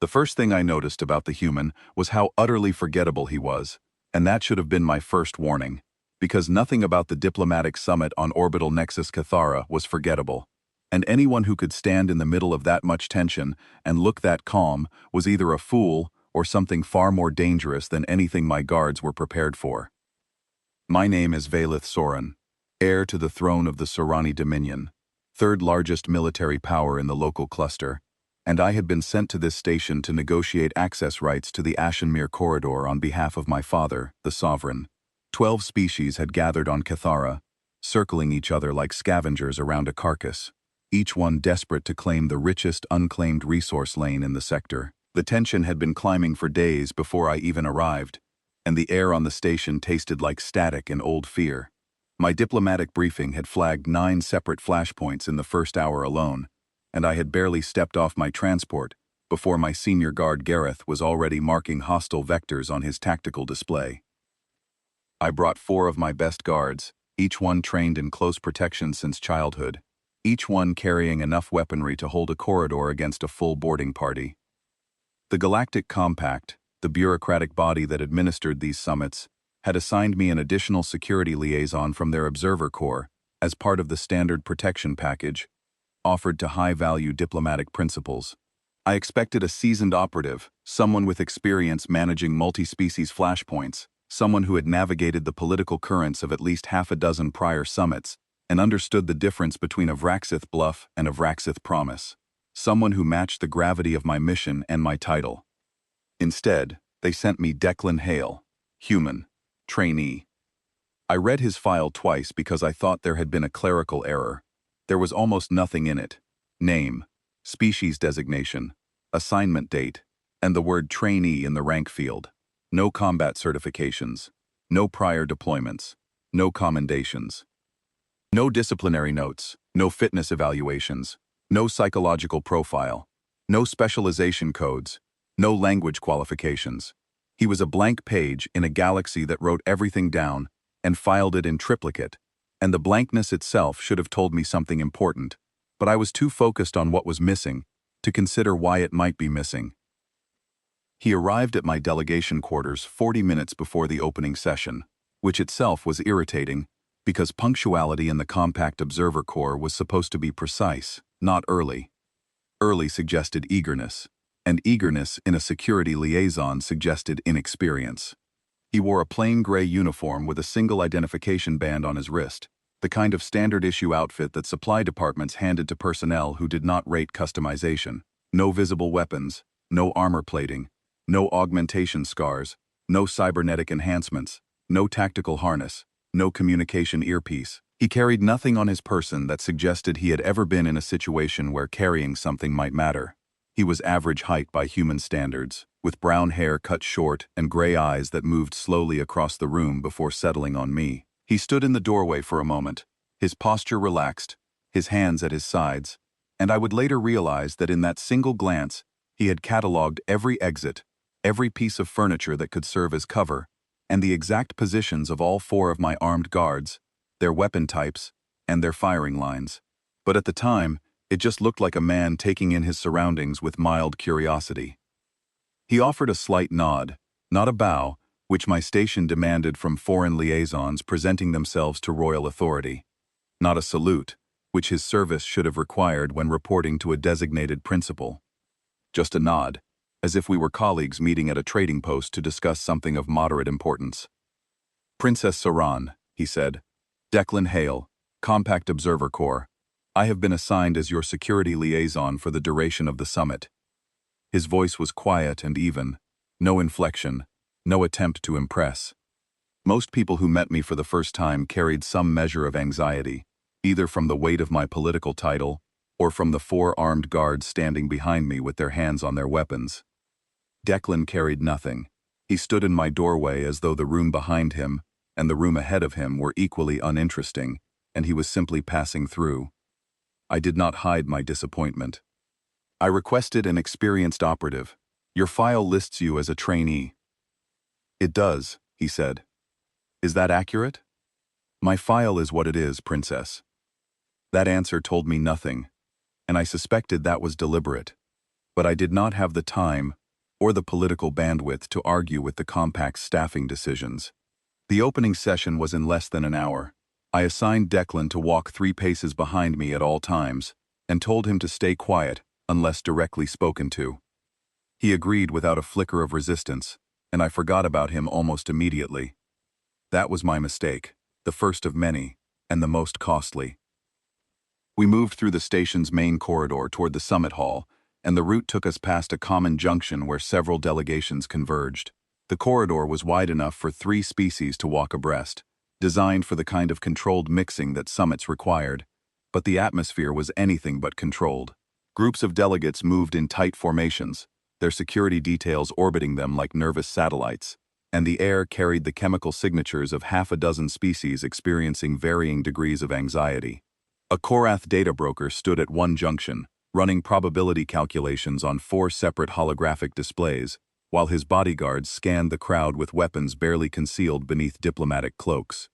The first thing I noticed about the human was how utterly forgettable he was, and that should have been my first warning, because nothing about the diplomatic summit on orbital Nexus Cathara was forgettable, and anyone who could stand in the middle of that much tension and look that calm was either a fool or something far more dangerous than anything my guards were prepared for. My name is Valith Soren, heir to the throne of the Sorani Dominion, third largest military power in the local cluster, and I had been sent to this station to negotiate access rights to the Ashenmere Corridor on behalf of my father, the Sovereign. 12 species had gathered on Cathara, circling each other like scavengers around a carcass, each one desperate to claim the richest unclaimed resource lane in the sector. The tension had been climbing for days before I even arrived, and the air on the station tasted like static and old fear. My diplomatic briefing had flagged 9 separate flashpoints in the first hour alone, and I had barely stepped off my transport before my senior guard Gareth was already marking hostile vectors on his tactical display. I brought 4 of my best guards, each one trained in close protection since childhood, each one carrying enough weaponry to hold a corridor against a full boarding party. The Galactic Compact, the bureaucratic body that administered these summits, had assigned me an additional security liaison from their observer corps as part of the standard protection package offered to high-value diplomatic principals. I expected a seasoned operative, someone with experience managing multi-species flashpoints, someone who had navigated the political currents of at least half a dozen prior summits and understood the difference between a Vraxith bluff and a Vraxith promise, someone who matched the gravity of my mission and my title. Instead, they sent me Declan Hale, human, trainee. I read his file twice because I thought there had been a clerical error. There was almost nothing in it. Name, species designation, assignment date, and the word trainee in the rank field. No combat certifications, no prior deployments, no commendations. No disciplinary notes, no fitness evaluations, no psychological profile, no specialization codes, no language qualifications. He was a blank page in a galaxy that wrote everything down and filed it in triplicate, and the blankness itself should have told me something important, but I was too focused on what was missing to consider why it might be missing. He arrived at my delegation quarters 40 minutes before the opening session, which itself was irritating because punctuality in the Compact Observer Corps was supposed to be precise, not early. Early suggested eagerness, and eagerness in a security liaison suggested inexperience. He wore a plain gray uniform with a single identification band on his wrist, the kind of standard-issue outfit that supply departments handed to personnel who did not rate customization. No visible weapons, no armor plating, no augmentation scars, no cybernetic enhancements, no tactical harness, no communication earpiece. He carried nothing on his person that suggested he had ever been in a situation where carrying something might matter. He was average height by human standards, with brown hair cut short and gray eyes that moved slowly across the room before settling on me. He stood in the doorway for a moment, his posture relaxed, his hands at his sides, and I would later realize that in that single glance, he had catalogued every exit, every piece of furniture that could serve as cover, and the exact positions of all 4 of my armed guards, their weapon types, and their firing lines. But at the time, it just looked like a man taking in his surroundings with mild curiosity. He offered a slight nod, not a bow, which my station demanded from foreign liaisons presenting themselves to royal authority. Not a salute, which his service should have required when reporting to a designated principal. Just a nod, as if we were colleagues meeting at a trading post to discuss something of moderate importance. "Princess Saran," he said. "Declan Hale, Compact Observer Corps. I have been assigned as your security liaison for the duration of the summit." His voice was quiet and even, no inflection, no attempt to impress. Most people who met me for the first time carried some measure of anxiety, either from the weight of my political title or from the 4 armed guards standing behind me with their hands on their weapons. Declan carried nothing. He stood in my doorway as though the room behind him and the room ahead of him were equally uninteresting, and he was simply passing through. I did not hide my disappointment. "I requested an experienced operative. Your file lists you as a trainee." "It does," he said. "Is that accurate?" "My file is what it is, Princess." That answer told me nothing, and I suspected that was deliberate. but I did not have the time or the political bandwidth to argue with the compact's staffing decisions. The opening session was in less than an hour. I assigned Declan to walk 3 paces behind me at all times, and told him to stay quiet unless directly spoken to. He agreed without a flicker of resistance, and I forgot about him almost immediately. That was my mistake, the first of many, and the most costly. We moved through the station's main corridor toward the summit hall, and the route took us past a common junction where several delegations converged. The corridor was wide enough for 3 species to walk abreast, designed for the kind of controlled mixing that summits required, but the atmosphere was anything but controlled. Groups of delegates moved in tight formations, their security details orbiting them like nervous satellites, and the air carried the chemical signatures of half a dozen species experiencing varying degrees of anxiety. A Korath data broker stood at one junction, running probability calculations on 4 separate holographic displays, while his bodyguards scanned the crowd with weapons barely concealed beneath diplomatic cloaks.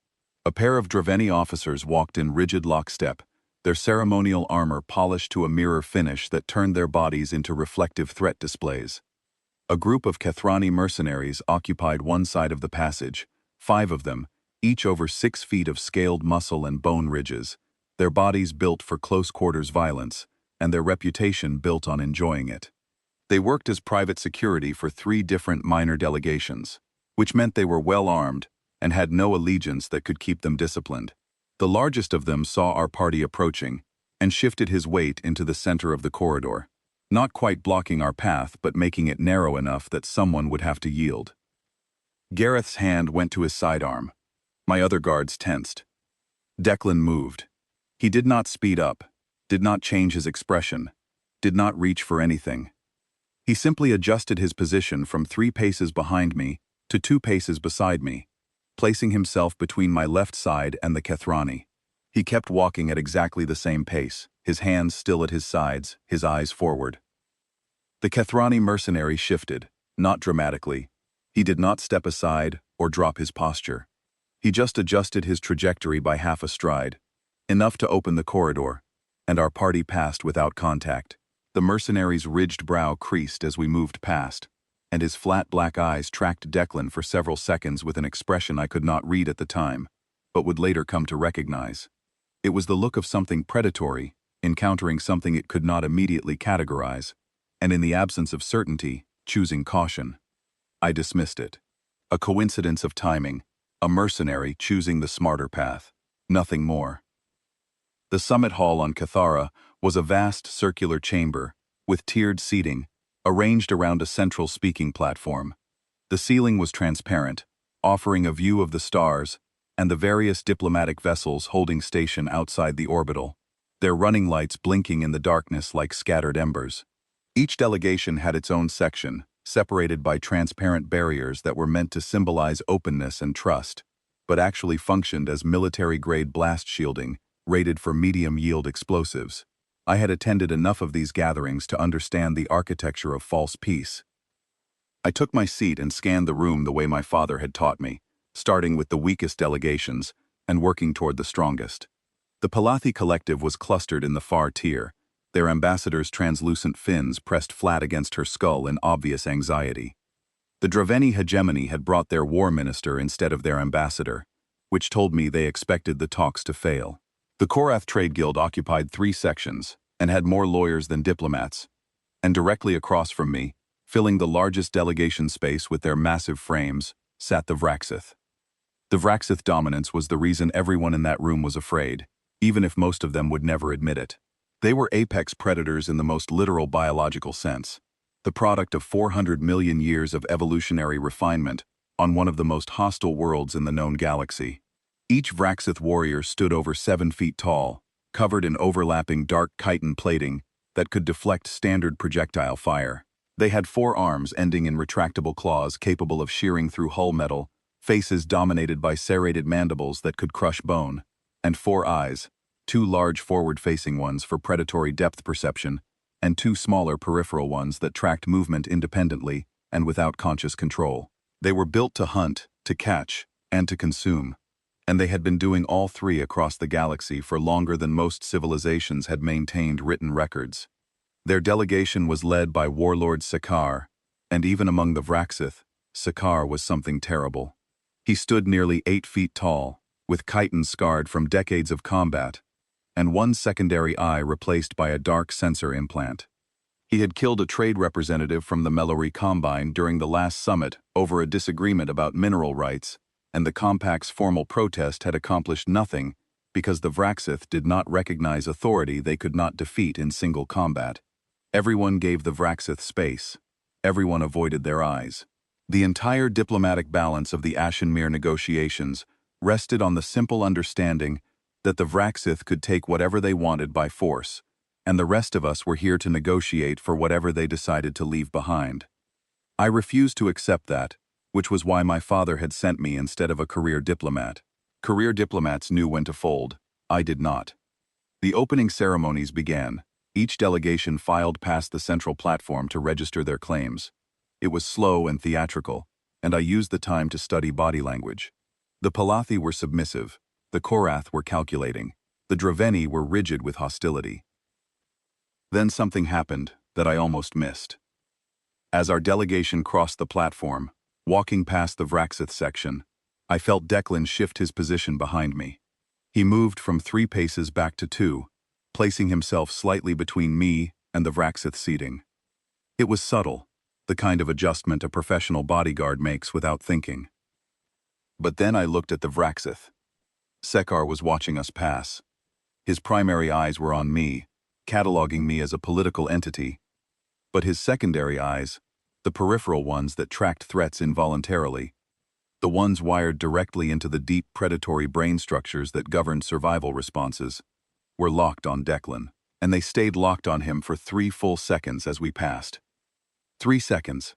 A pair of Draveni officers walked in rigid lockstep, their ceremonial armor polished to a mirror finish that turned their bodies into reflective threat displays. A group of Kethrani mercenaries occupied one side of the passage, 5 of them, each over 6 feet of scaled muscle and bone ridges, their bodies built for close-quarters violence, and their reputation built on enjoying it. They worked as private security for 3 different minor delegations, which meant they were well-armed and had no allegiance that could keep them disciplined. The largest of them saw our party approaching and shifted his weight into the center of the corridor, not quite blocking our path but making it narrow enough that someone would have to yield. Gareth's hand went to his sidearm. My other guards tensed. Declan moved. He did not speed up, did not change his expression, did not reach for anything. He simply adjusted his position from 3 paces behind me to 2 paces beside me, placing himself between my left side and the Kethrani. He kept walking at exactly the same pace, his hands still at his sides, his eyes forward. The Kethrani mercenary shifted, not dramatically. He did not step aside or drop his posture. He just adjusted his trajectory by half a stride, enough to open the corridor, and our party passed without contact. The mercenary's ridged brow creased as we moved past, and his flat black eyes tracked Declan for several seconds with an expression I could not read at the time, but would later come to recognize. It was the look of something predatory, encountering something it could not immediately categorize, and in the absence of certainty, choosing caution. I dismissed it. A coincidence of timing, a mercenary choosing the smarter path, nothing more. The summit hall on Cathara was a vast circular chamber, with tiered seating, arranged around a central speaking platform. The ceiling was transparent, offering a view of the stars and the various diplomatic vessels holding station outside the orbital, their running lights blinking in the darkness like scattered embers. Each delegation had its own section, separated by transparent barriers that were meant to symbolize openness and trust, but actually functioned as military-grade blast shielding, rated for medium-yield explosives. I had attended enough of these gatherings to understand the architecture of false peace. I took my seat and scanned the room the way my father had taught me, starting with the weakest delegations and working toward the strongest. The Palathi collective was clustered in the far tier, their ambassador's translucent fins pressed flat against her skull in obvious anxiety. The Draveni hegemony had brought their war minister instead of their ambassador, which told me they expected the talks to fail. The Korath Trade Guild occupied 3 sections and had more lawyers than diplomats, and directly across from me, filling the largest delegation space with their massive frames, sat the Vraxith. The Vraxith dominance was the reason everyone in that room was afraid, even if most of them would never admit it. They were apex predators in the most literal biological sense, the product of 400 million years of evolutionary refinement on one of the most hostile worlds in the known galaxy. Each Vraxith warrior stood over 7 feet tall, covered in overlapping dark chitin plating that could deflect standard projectile fire. They had 4 arms ending in retractable claws capable of shearing through hull metal, faces dominated by serrated mandibles that could crush bone, and 4 eyes, 2 large forward-facing ones for predatory depth perception, and 2 smaller peripheral ones that tracked movement independently and without conscious control. They were built to hunt, to catch, and to consume, and they had been doing all 3 across the galaxy for longer than most civilizations had maintained written records. Their delegation was led by warlord Sakaar, and even among the Vraxith, Sakaar was something terrible. He stood nearly 8 feet tall, with chitons scarred from decades of combat, and one secondary eye replaced by a dark sensor implant. He had killed a trade representative from the Mellory Combine during the last summit over a disagreement about mineral rights, and the Compact's formal protest had accomplished nothing because the Vraxith did not recognize authority they could not defeat in single combat. Everyone gave the Vraxith space. Everyone avoided their eyes. The entire diplomatic balance of the Ashenmere negotiations rested on the simple understanding that the Vraxith could take whatever they wanted by force, and the rest of us were here to negotiate for whatever they decided to leave behind. I refused to accept that, which was why my father had sent me instead of a career diplomat. Career diplomats knew when to fold. I did not. The opening ceremonies began. Each delegation filed past the central platform to register their claims. It was slow and theatrical, and I used the time to study body language. The Palathi were submissive, the Korath were calculating, the Draveni were rigid with hostility. Then something happened that I almost missed. As our delegation crossed the platform, walking past the Vraxith section, I felt Declan shift his position behind me. He moved from 3 paces back to 2, placing himself slightly between me and the Vraxith seating. It was subtle, the kind of adjustment a professional bodyguard makes without thinking. But then I looked at the Vraxith. Sakaar was watching us pass. His primary eyes were on me, cataloging me as a political entity. But his secondary eyes, the peripheral ones that tracked threats involuntarily, the ones wired directly into the deep predatory brain structures that governed survival responses, were locked on Declan, and they stayed locked on him for 3 full seconds as we passed. 3 seconds.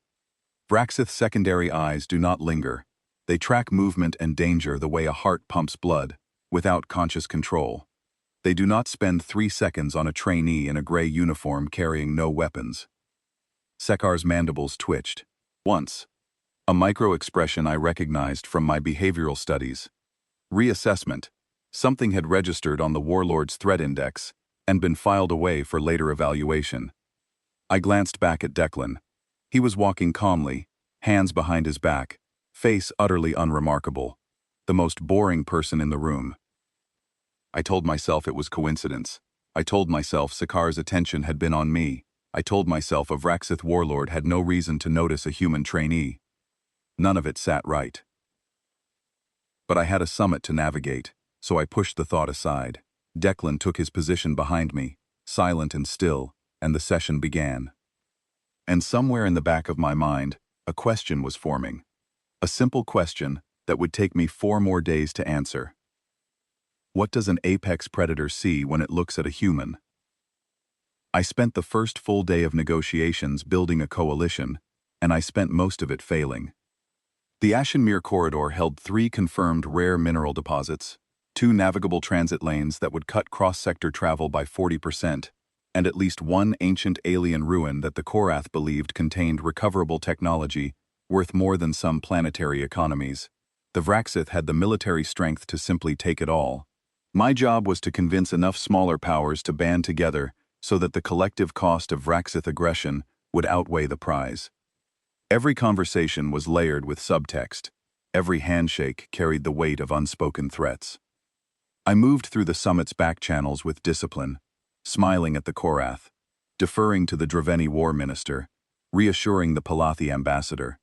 Vraxith's secondary eyes do not linger. They track movement and danger the way a heart pumps blood, without conscious control. They do not spend 3 seconds on a trainee in a gray uniform carrying no weapons. Sakaar's mandibles twitched. Once. A micro-expression I recognized from my behavioral studies. Reassessment. Something had registered on the warlord's threat index and been filed away for later evaluation. I glanced back at Declan. He was walking calmly, hands behind his back, face utterly unremarkable. The most boring person in the room. I told myself it was coincidence. I told myself Sakaar's attention had been on me. I told myself a Vraxith warlord had no reason to notice a human trainee. None of it sat right. But I had a summit to navigate, so I pushed the thought aside. Declan took his position behind me, silent and still, and the session began. And somewhere in the back of my mind, a question was forming. A simple question that would take me 4 more days to answer. What does an apex predator see when it looks at a human? I spent the first full day of negotiations building a coalition, and I spent most of it failing. The Ashenmere corridor held 3 confirmed rare mineral deposits, 2 navigable transit lanes that would cut cross-sector travel by 40%, and at least 1 ancient alien ruin that the Korath believed contained recoverable technology worth more than some planetary economies. The Vraxith had the military strength to simply take it all. My job was to convince enough smaller powers to band together so that the collective cost of Vraxith aggression would outweigh the prize. Every conversation was layered with subtext. Every handshake carried the weight of unspoken threats. I moved through the summit's back channels with discipline, smiling at the Korath, deferring to the Draveni war minister, reassuring the Palathi ambassador,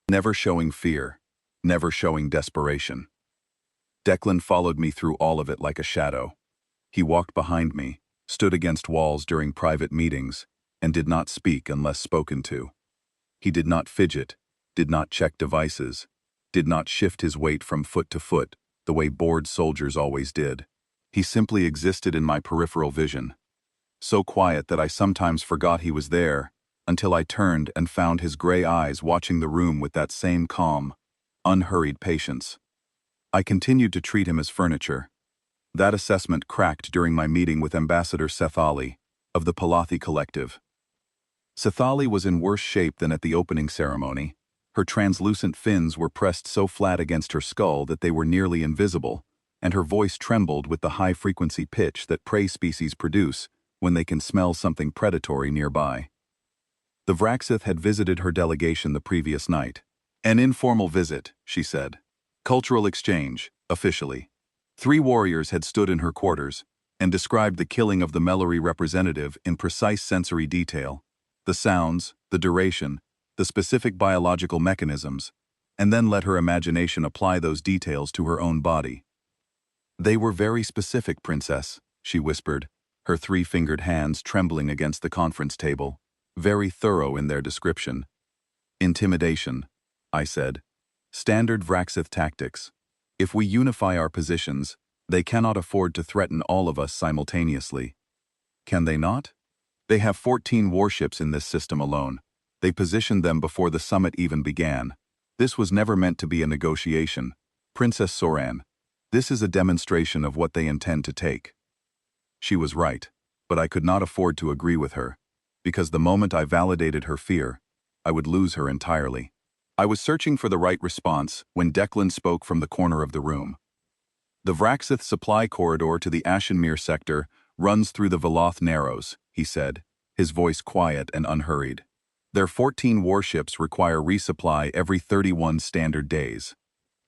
never showing fear, never showing desperation. Declan followed me through all of it like a shadow. He walked behind me, stood against walls during private meetings, and did not speak unless spoken to. He did not fidget, did not check devices, did not shift his weight from foot to foot the way bored soldiers always did. He simply existed in my peripheral vision. So quiet that I sometimes forgot he was there, until I turned and found his gray eyes watching the room with that same calm, unhurried patience. I continued to treat him as furniture. That assessment cracked during my meeting with Ambassador Sethali of the Palathi Collective. Sethali was in worse shape than at the opening ceremony. Her translucent fins were pressed so flat against her skull that they were nearly invisible, and her voice trembled with the high-frequency pitch that prey species produce when they can smell something predatory nearby. The Vraxith had visited her delegation the previous night. An informal visit, she said. Cultural exchange, officially. 3 warriors had stood in her quarters and described the killing of the Mellory representative in precise sensory detail. The sounds, the duration, the specific biological mechanisms, and then let her imagination apply those details to her own body. They were very specific, Princess, she whispered, her 3-fingered hands trembling against the conference table, very thorough in their description. Intimidation, I said. Standard Vraxith tactics. If we unify our positions, they cannot afford to threaten all of us simultaneously. Can they not? They have 14 warships in this system alone. They positioned them before the summit even began. This was never meant to be a negotiation. Princess Soran, this is a demonstration of what they intend to take. She was right, but I could not afford to agree with her, because the moment I validated her fear, I would lose her entirely. I was searching for the right response when Declan spoke from the corner of the room. The Vraxith supply corridor to the Ashenmere sector runs through the Veloth Narrows, he said, his voice quiet and unhurried. Their 14 warships require resupply every 31 standard days.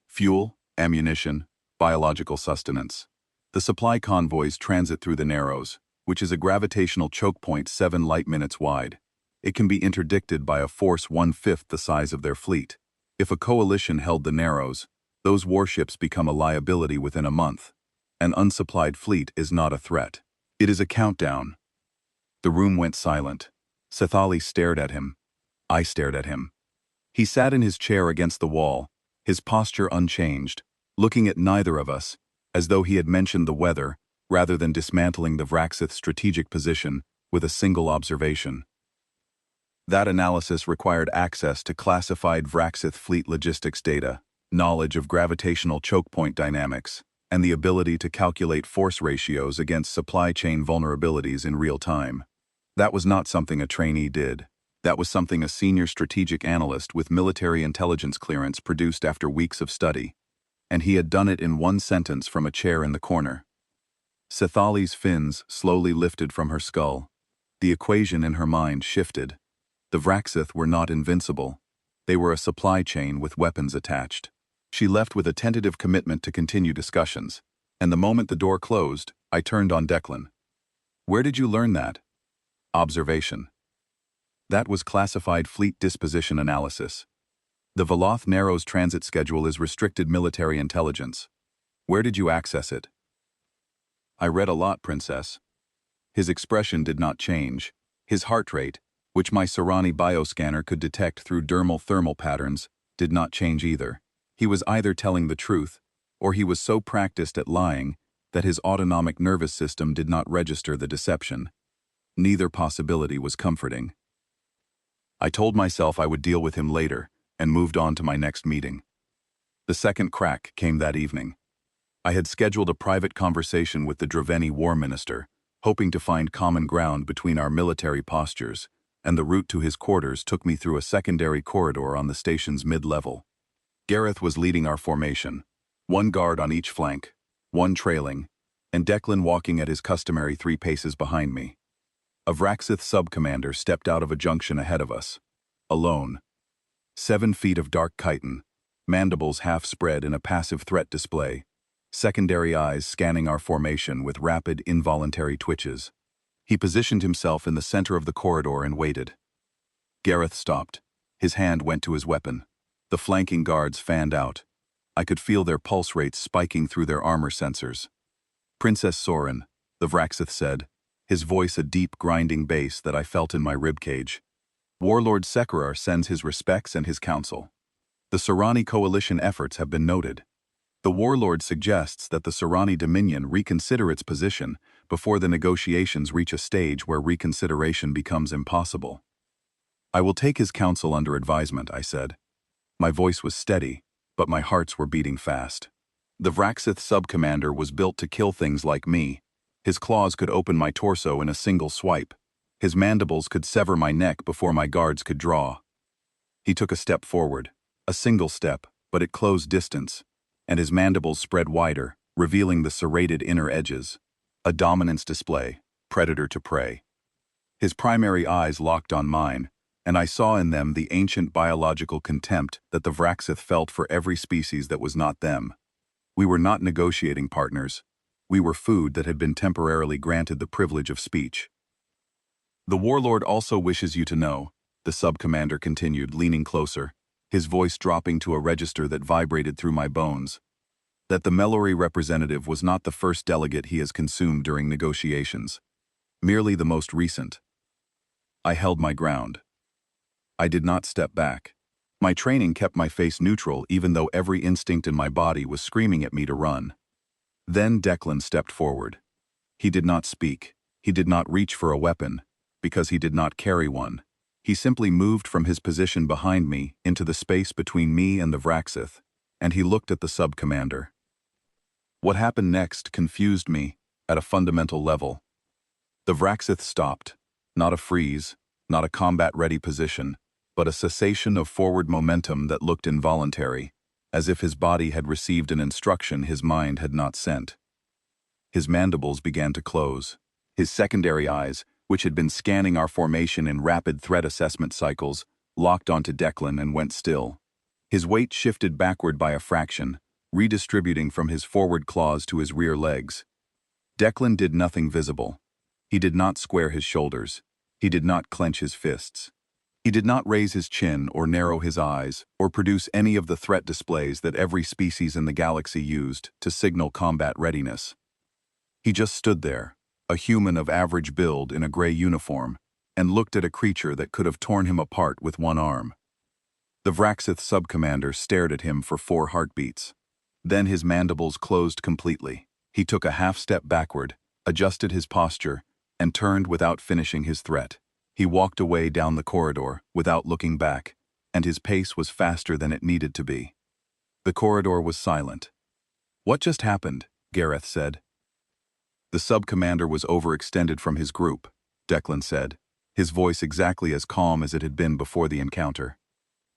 Fuel, ammunition, biological sustenance. The supply convoys transit through the Narrows, which is a gravitational choke point 7 light minutes wide. It can be interdicted by a force 1/5 the size of their fleet. If a coalition held the Narrows, those warships become a liability within a month. An unsupplied fleet is not a threat. It is a countdown. The room went silent. Sethali stared at him. I stared at him. He sat in his chair against the wall, his posture unchanged, looking at neither of us, as though he had mentioned the weather, rather than dismantling the Vraxith strategic position with a single observation. That analysis required access to classified Vraxith fleet logistics data, knowledge of gravitational choke point dynamics, and the ability to calculate force ratios against supply chain vulnerabilities in real time. That was not something a trainee did. That was something a senior strategic analyst with military intelligence clearance produced after weeks of study. And he had done it in one sentence from a chair in the corner. Sethali's fins slowly lifted from her skull. The equation in her mind shifted. The Vraxith were not invincible. They were a supply chain with weapons attached. She left with a tentative commitment to continue discussions, and the moment the door closed, I turned on Declan. Where did you learn that? Observation. That was classified fleet disposition analysis. The Veloth Narrows transit schedule is restricted military intelligence. Where did you access it? I read a lot, Princess. His expression did not change. His heart rate, which my Serani bioscanner could detect through dermal thermal patterns, did not change either. He was either telling the truth, or he was so practiced at lying that his autonomic nervous system did not register the deception. Neither possibility was comforting. I told myself I would deal with him later, and moved on to my next meeting. The second crack came that evening. I had scheduled a private conversation with the Draveni War Minister, hoping to find common ground between our military postures, and the route to his quarters took me through a secondary corridor on the station's mid-level. Gareth was leading our formation, 1 guard on each flank, 1 trailing, and Declan walking at his customary 3 paces behind me. A Vraxith sub-commander stepped out of a junction ahead of us, alone. 7 feet of dark chitin, mandibles half spread in a passive threat display, secondary eyes scanning our formation with rapid, involuntary twitches. He positioned himself in the center of the corridor and waited. Gareth stopped. His hand went to his weapon. The flanking guards fanned out. I could feel their pulse rates spiking through their armor sensors. Princess Soran, the Vraxith said, his voice a deep, grinding bass that I felt in my ribcage. Warlord Sekharar sends his respects and his counsel. The Serani coalition efforts have been noted. The Warlord suggests that the Serani Dominion reconsider its position before the negotiations reach a stage where reconsideration becomes impossible. I will take his counsel under advisement, I said. My voice was steady, but my hearts were beating fast. The Vraxith sub-commander was built to kill things like me. His claws could open my torso in a single swipe. His mandibles could sever my neck before my guards could draw. He took a step forward, a single step, but it closed distance, and his mandibles spread wider, revealing the serrated inner edges. A dominance display, predator to prey. His primary eyes locked on mine, and I saw in them the ancient biological contempt that the Vraxith felt for every species that was not them. We were not negotiating partners. We were food that had been temporarily granted the privilege of speech. The warlord also wishes you to know, the sub-commander continued, leaning closer, his voice dropping to a register that vibrated through my bones, that the Mellory representative was not the first delegate he has consumed during negotiations, merely the most recent. I held my ground. I did not step back. My training kept my face neutral even though every instinct in my body was screaming at me to run. Then Declan stepped forward. He did not speak. He did not reach for a weapon, because he did not carry one. He simply moved from his position behind me into the space between me and the Vraxith, and he looked at the sub-commander. What happened next confused me at a fundamental level. The Vraxith stopped, not a freeze, not a combat-ready position, but a cessation of forward momentum that looked involuntary, as if his body had received an instruction his mind had not sent. His mandibles began to close. His secondary eyes, which had been scanning our formation in rapid threat assessment cycles, locked onto Declan and went still. His weight shifted backward by a fraction, redistributing from his forward claws to his rear legs. Declan did nothing visible. He did not square his shoulders. He did not clench his fists. He did not raise his chin or narrow his eyes or produce any of the threat displays that every species in the galaxy used to signal combat readiness. He just stood there, a human of average build in a gray uniform, and looked at a creature that could have torn him apart with one arm. The Vraxith sub-commander stared at him for 4 heartbeats. Then his mandibles closed completely. He took a half-step backward, adjusted his posture, and turned without finishing his threat. He walked away down the corridor without looking back, and his pace was faster than it needed to be. The corridor was silent. "What just happened?" Gareth said. "The sub-commander was overextended from his group," Declan said, his voice exactly as calm as it had been before the encounter.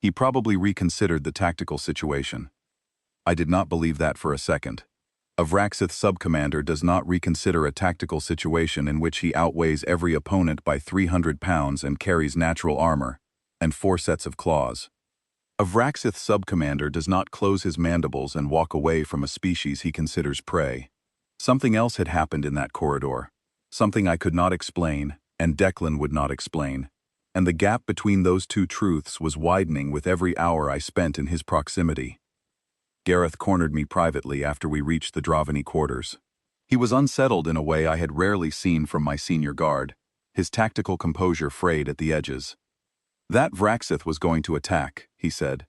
"He probably reconsidered the tactical situation." I did not believe that for a second. A Vraxith sub-commander does not reconsider a tactical situation in which he outweighs every opponent by 300 pounds and carries natural armor, and 4 sets of claws. A Vraxith sub-commander does not close his mandibles and walk away from a species he considers prey. Something else had happened in that corridor, something I could not explain, and Declan would not explain, and the gap between those two truths was widening with every hour I spent in his proximity. Gareth cornered me privately after we reached the Dravani quarters. He was unsettled in a way I had rarely seen from my senior guard, his tactical composure frayed at the edges. "That Vraxith was going to attack," he said.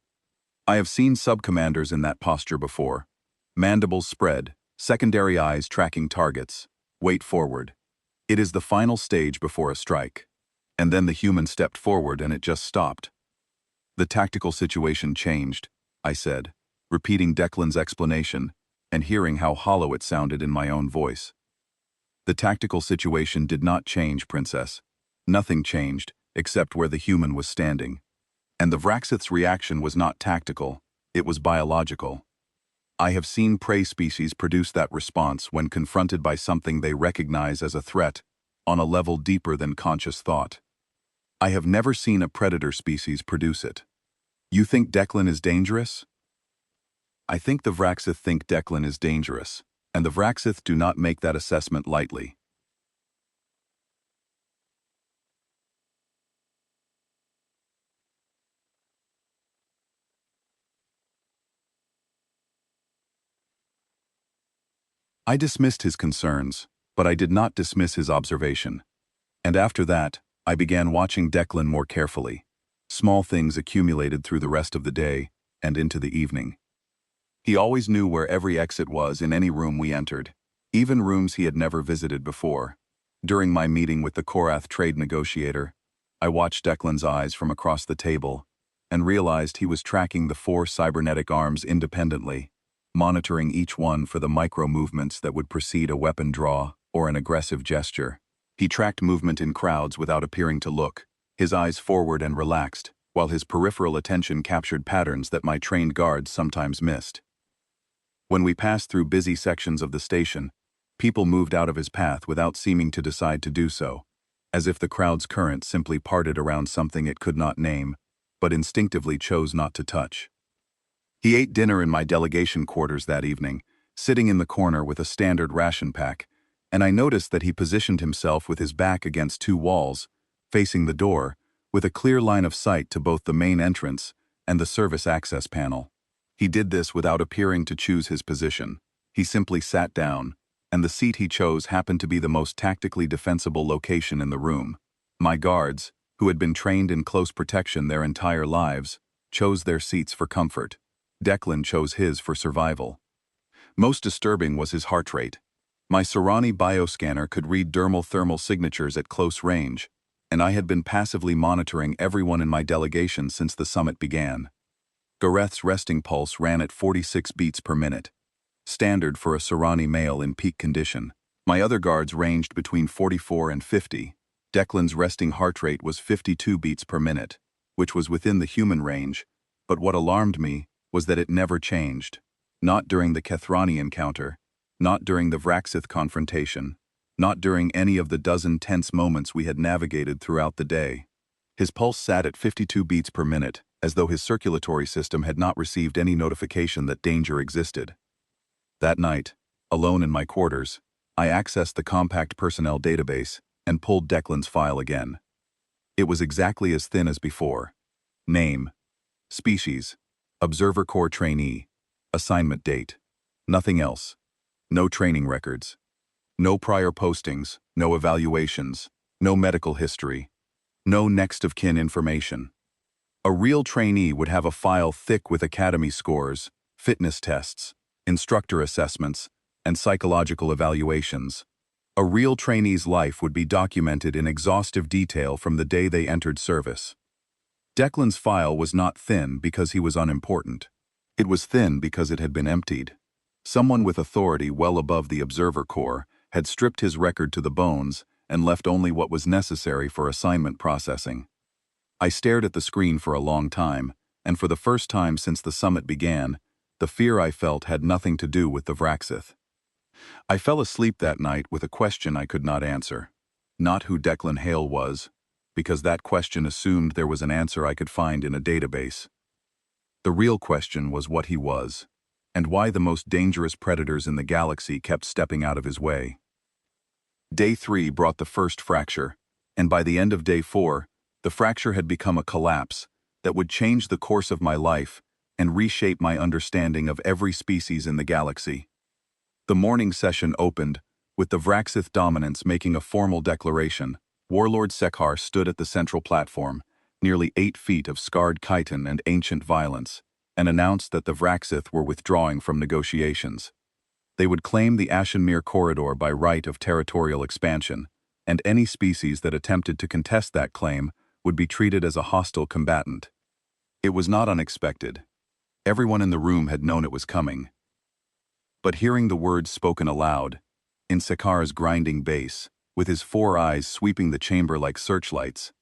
"I have seen sub-commanders in that posture before. Mandibles spread, secondary eyes tracking targets. Weight forward. It is the final stage before a strike." And then the human stepped forward and it just stopped. "The tactical situation changed," I said, repeating Declan's explanation and hearing how hollow it sounded in my own voice. "The tactical situation did not change, Princess. Nothing changed, except where the human was standing. And the Vraxith's reaction was not tactical, it was biological. I have seen prey species produce that response when confronted by something they recognize as a threat, on a level deeper than conscious thought. I have never seen a predator species produce it. You think Declan is dangerous?" I think the Vraxith think Declan is dangerous, and the Vraxith do not make that assessment lightly. I dismissed his concerns, but I did not dismiss his observation. And after that, I began watching Declan more carefully. Small things accumulated through the rest of the day and into the evening. He always knew where every exit was in any room we entered, even rooms he had never visited before. During my meeting with the Korath trade negotiator, I watched Declan's eyes from across the table and realized he was tracking the 4 cybernetic arms independently, monitoring each one for the micro-movements that would precede a weapon draw or an aggressive gesture. He tracked movement in crowds without appearing to look, his eyes forward and relaxed, while his peripheral attention captured patterns that my trained guards sometimes missed. When we passed through busy sections of the station, People moved out of his path without seeming to decide to do so, as if the crowd's current simply parted around something it could not name, but instinctively chose not to touch. He ate dinner in my delegation quarters that evening, sitting in the corner with a standard ration pack, and I noticed that he positioned himself with his back against two walls, facing the door, with a clear line of sight to both the main entrance and the service access panel. He did this without appearing to choose his position. He simply sat down, and the seat he chose happened to be the most tactically defensible location in the room. My guards, who had been trained in close protection their entire lives, chose their seats for comfort. Declan chose his for survival. Most disturbing was his heart rate. My Serani bioscanner could read dermal thermal signatures at close range, and I had been passively monitoring everyone in my delegation since the summit began. Gareth's resting pulse ran at 46 beats per minute, standard for a Serani male in peak condition. My other guards ranged between 44 and 50. Declan's resting heart rate was 52 beats per minute, which was within the human range, but what alarmed me was that it never changed. Not during the Kethrani encounter, not during the Vraxith confrontation, not during any of the dozen tense moments we had navigated throughout the day. His pulse sat at 52 beats per minute, as though his circulatory system had not received any notification that danger existed. That night, alone in my quarters, I accessed the compact personnel database and pulled Declan's file again. It was exactly as thin as before. Name, species, Observer Corps trainee, assignment date. Nothing else. No training records. No prior postings, no evaluations, no medical history, no next of kin information. A real trainee would have a file thick with academy scores, fitness tests, instructor assessments, and psychological evaluations. A real trainee's life would be documented in exhaustive detail from the day they entered service. Declan's file was not thin because he was unimportant. It was thin because it had been emptied. Someone with authority well above the Observer Corps had stripped his record to the bones and left only what was necessary for assignment processing. I stared at the screen for a long time, and for the first time since the summit began, the fear I felt had nothing to do with the Vraxith. I fell asleep that night with a question I could not answer. Not who Declan Hale was, because that question assumed there was an answer I could find in a database. The real question was what he was, and why the most dangerous predators in the galaxy kept stepping out of his way. Day 3 brought the first fracture, and by the end of Day 4, the fracture had become a collapse that would change the course of my life and reshape my understanding of every species in the galaxy. The morning session opened, with the Vraxith dominance making a formal declaration. Warlord Sekhar stood at the central platform, nearly 8 feet of scarred chitin and ancient violence, and announced that the Vraxith were withdrawing from negotiations. They would claim the Ashenmere corridor by right of territorial expansion, and any species that attempted to contest that claim would be treated as a hostile combatant. It was not unexpected. Everyone in the room had known it was coming. But hearing the words spoken aloud, in Sekhar's grinding bass, with his 4 eyes sweeping the chamber like searchlights,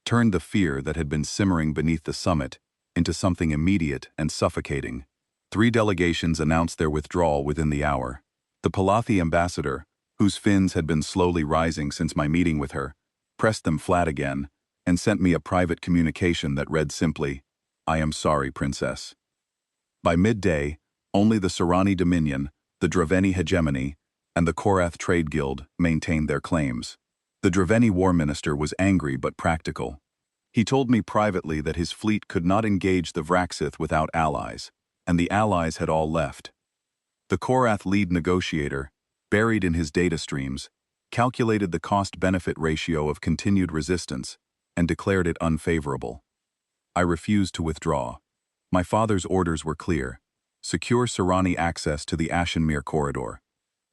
turned the fear that had been simmering beneath the summit into something immediate and suffocating. 3 delegations announced their withdrawal within the hour. The Palathi ambassador, whose fins had been slowly rising since my meeting with her, pressed them flat again and sent me a private communication that read simply, "I am sorry, Princess." By midday, only the Serani Dominion, the Draveni Hegemony, and the Korath Trade Guild maintained their claims. The Draveni War Minister was angry but practical. He told me privately that his fleet could not engage the Vraxith without allies, and the allies had all left. The Korath lead negotiator, buried in his data streams, calculated the cost-benefit ratio of continued resistance and declared it unfavorable. I refused to withdraw. My father's orders were clear: secure Serani access to the Ashenmere corridor.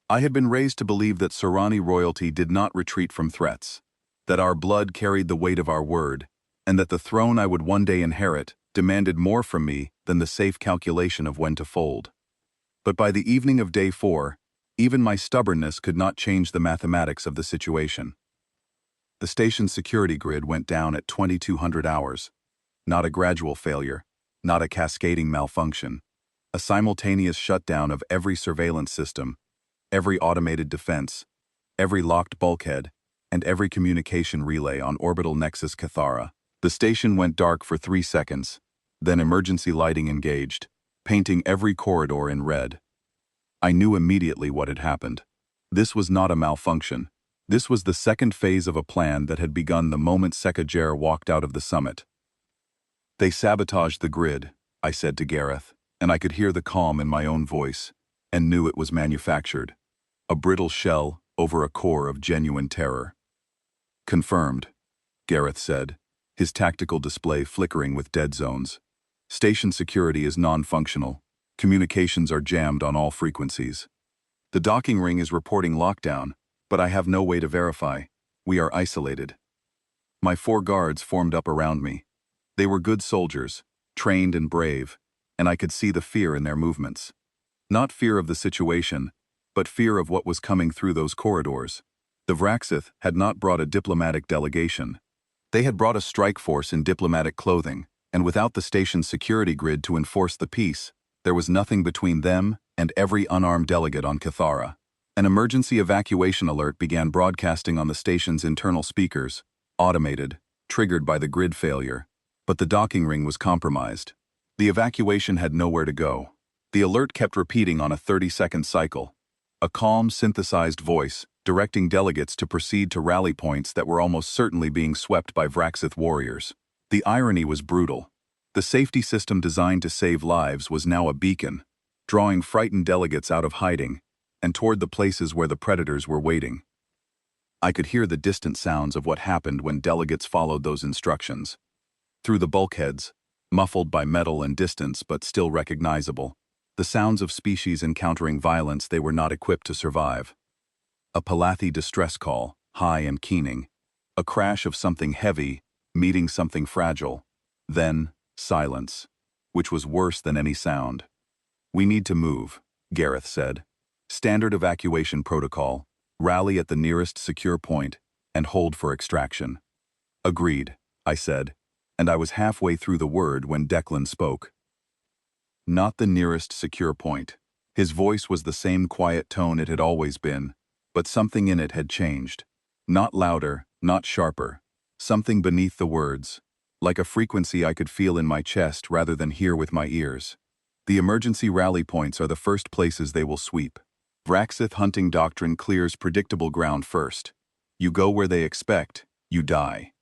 I had been raised to believe that Serani royalty did not retreat from threats, that our blood carried the weight of our word, and that the throne I would one day inherit demanded more from me than the safe calculation of when to fold. But by the evening of Day 4, even my stubbornness could not change the mathematics of the situation. The station's security grid went down at 2200 hours. Not a gradual failure, not a cascading malfunction. A simultaneous shutdown of every surveillance system, every automated defense, every locked bulkhead, and every communication relay on orbital Nexus Cathara. The station went dark for 3 seconds, then emergency lighting engaged, painting every corridor in red. I knew immediately what had happened. This was not a malfunction. This was the second phase of a plan that had begun the moment Sekajer walked out of the summit. They sabotaged the grid, I said to Gareth, and I could hear the calm in my own voice, and knew it was manufactured. A brittle shell over a core of genuine terror. Confirmed, Gareth said, his tactical display flickering with dead zones. Station security is non-functional. Communications are jammed on all frequencies. The docking ring is reporting lockdown, but I have no way to verify. We are isolated. My 4 guards formed up around me. They were good soldiers, trained and brave, and I could see the fear in their movements. Not fear of the situation, but fear of what was coming through those corridors. The Vraxith had not brought a diplomatic delegation. They had brought a strike force in diplomatic clothing, and without the station's security grid to enforce the peace, there was nothing between them and every unarmed delegate on Cathara. An emergency evacuation alert began broadcasting on the station's internal speakers, automated, triggered by the grid failure. But the docking ring was compromised. The evacuation had nowhere to go. The alert kept repeating on a 30-second cycle. A calm, synthesized voice, directing delegates to proceed to rally points that were almost certainly being swept by Vraxith warriors. The irony was brutal. The safety system designed to save lives was now a beacon, drawing frightened delegates out of hiding and toward the places where the predators were waiting. I could hear the distant sounds of what happened when delegates followed those instructions. Through the bulkheads, muffled by metal and distance but still recognizable, the sounds of species encountering violence they were not equipped to survive. A Palathi distress call, high and keening. A crash of something heavy, meeting something fragile. Then, silence, which was worse than any sound. "We need to move," Gareth said. "Standard evacuation protocol, rally at the nearest secure point, and hold for extraction." "Agreed," I said, and I was halfway through the word when Declan spoke. Not the nearest secure point. His voice was the same quiet tone it had always been, but something in it had changed. Not louder, not sharper. Something beneath the words, like a frequency I could feel in my chest rather than hear with my ears. "The emergency rally points are the first places they will sweep. Vraxith hunting doctrine clears predictable ground first. You go where they expect, you die."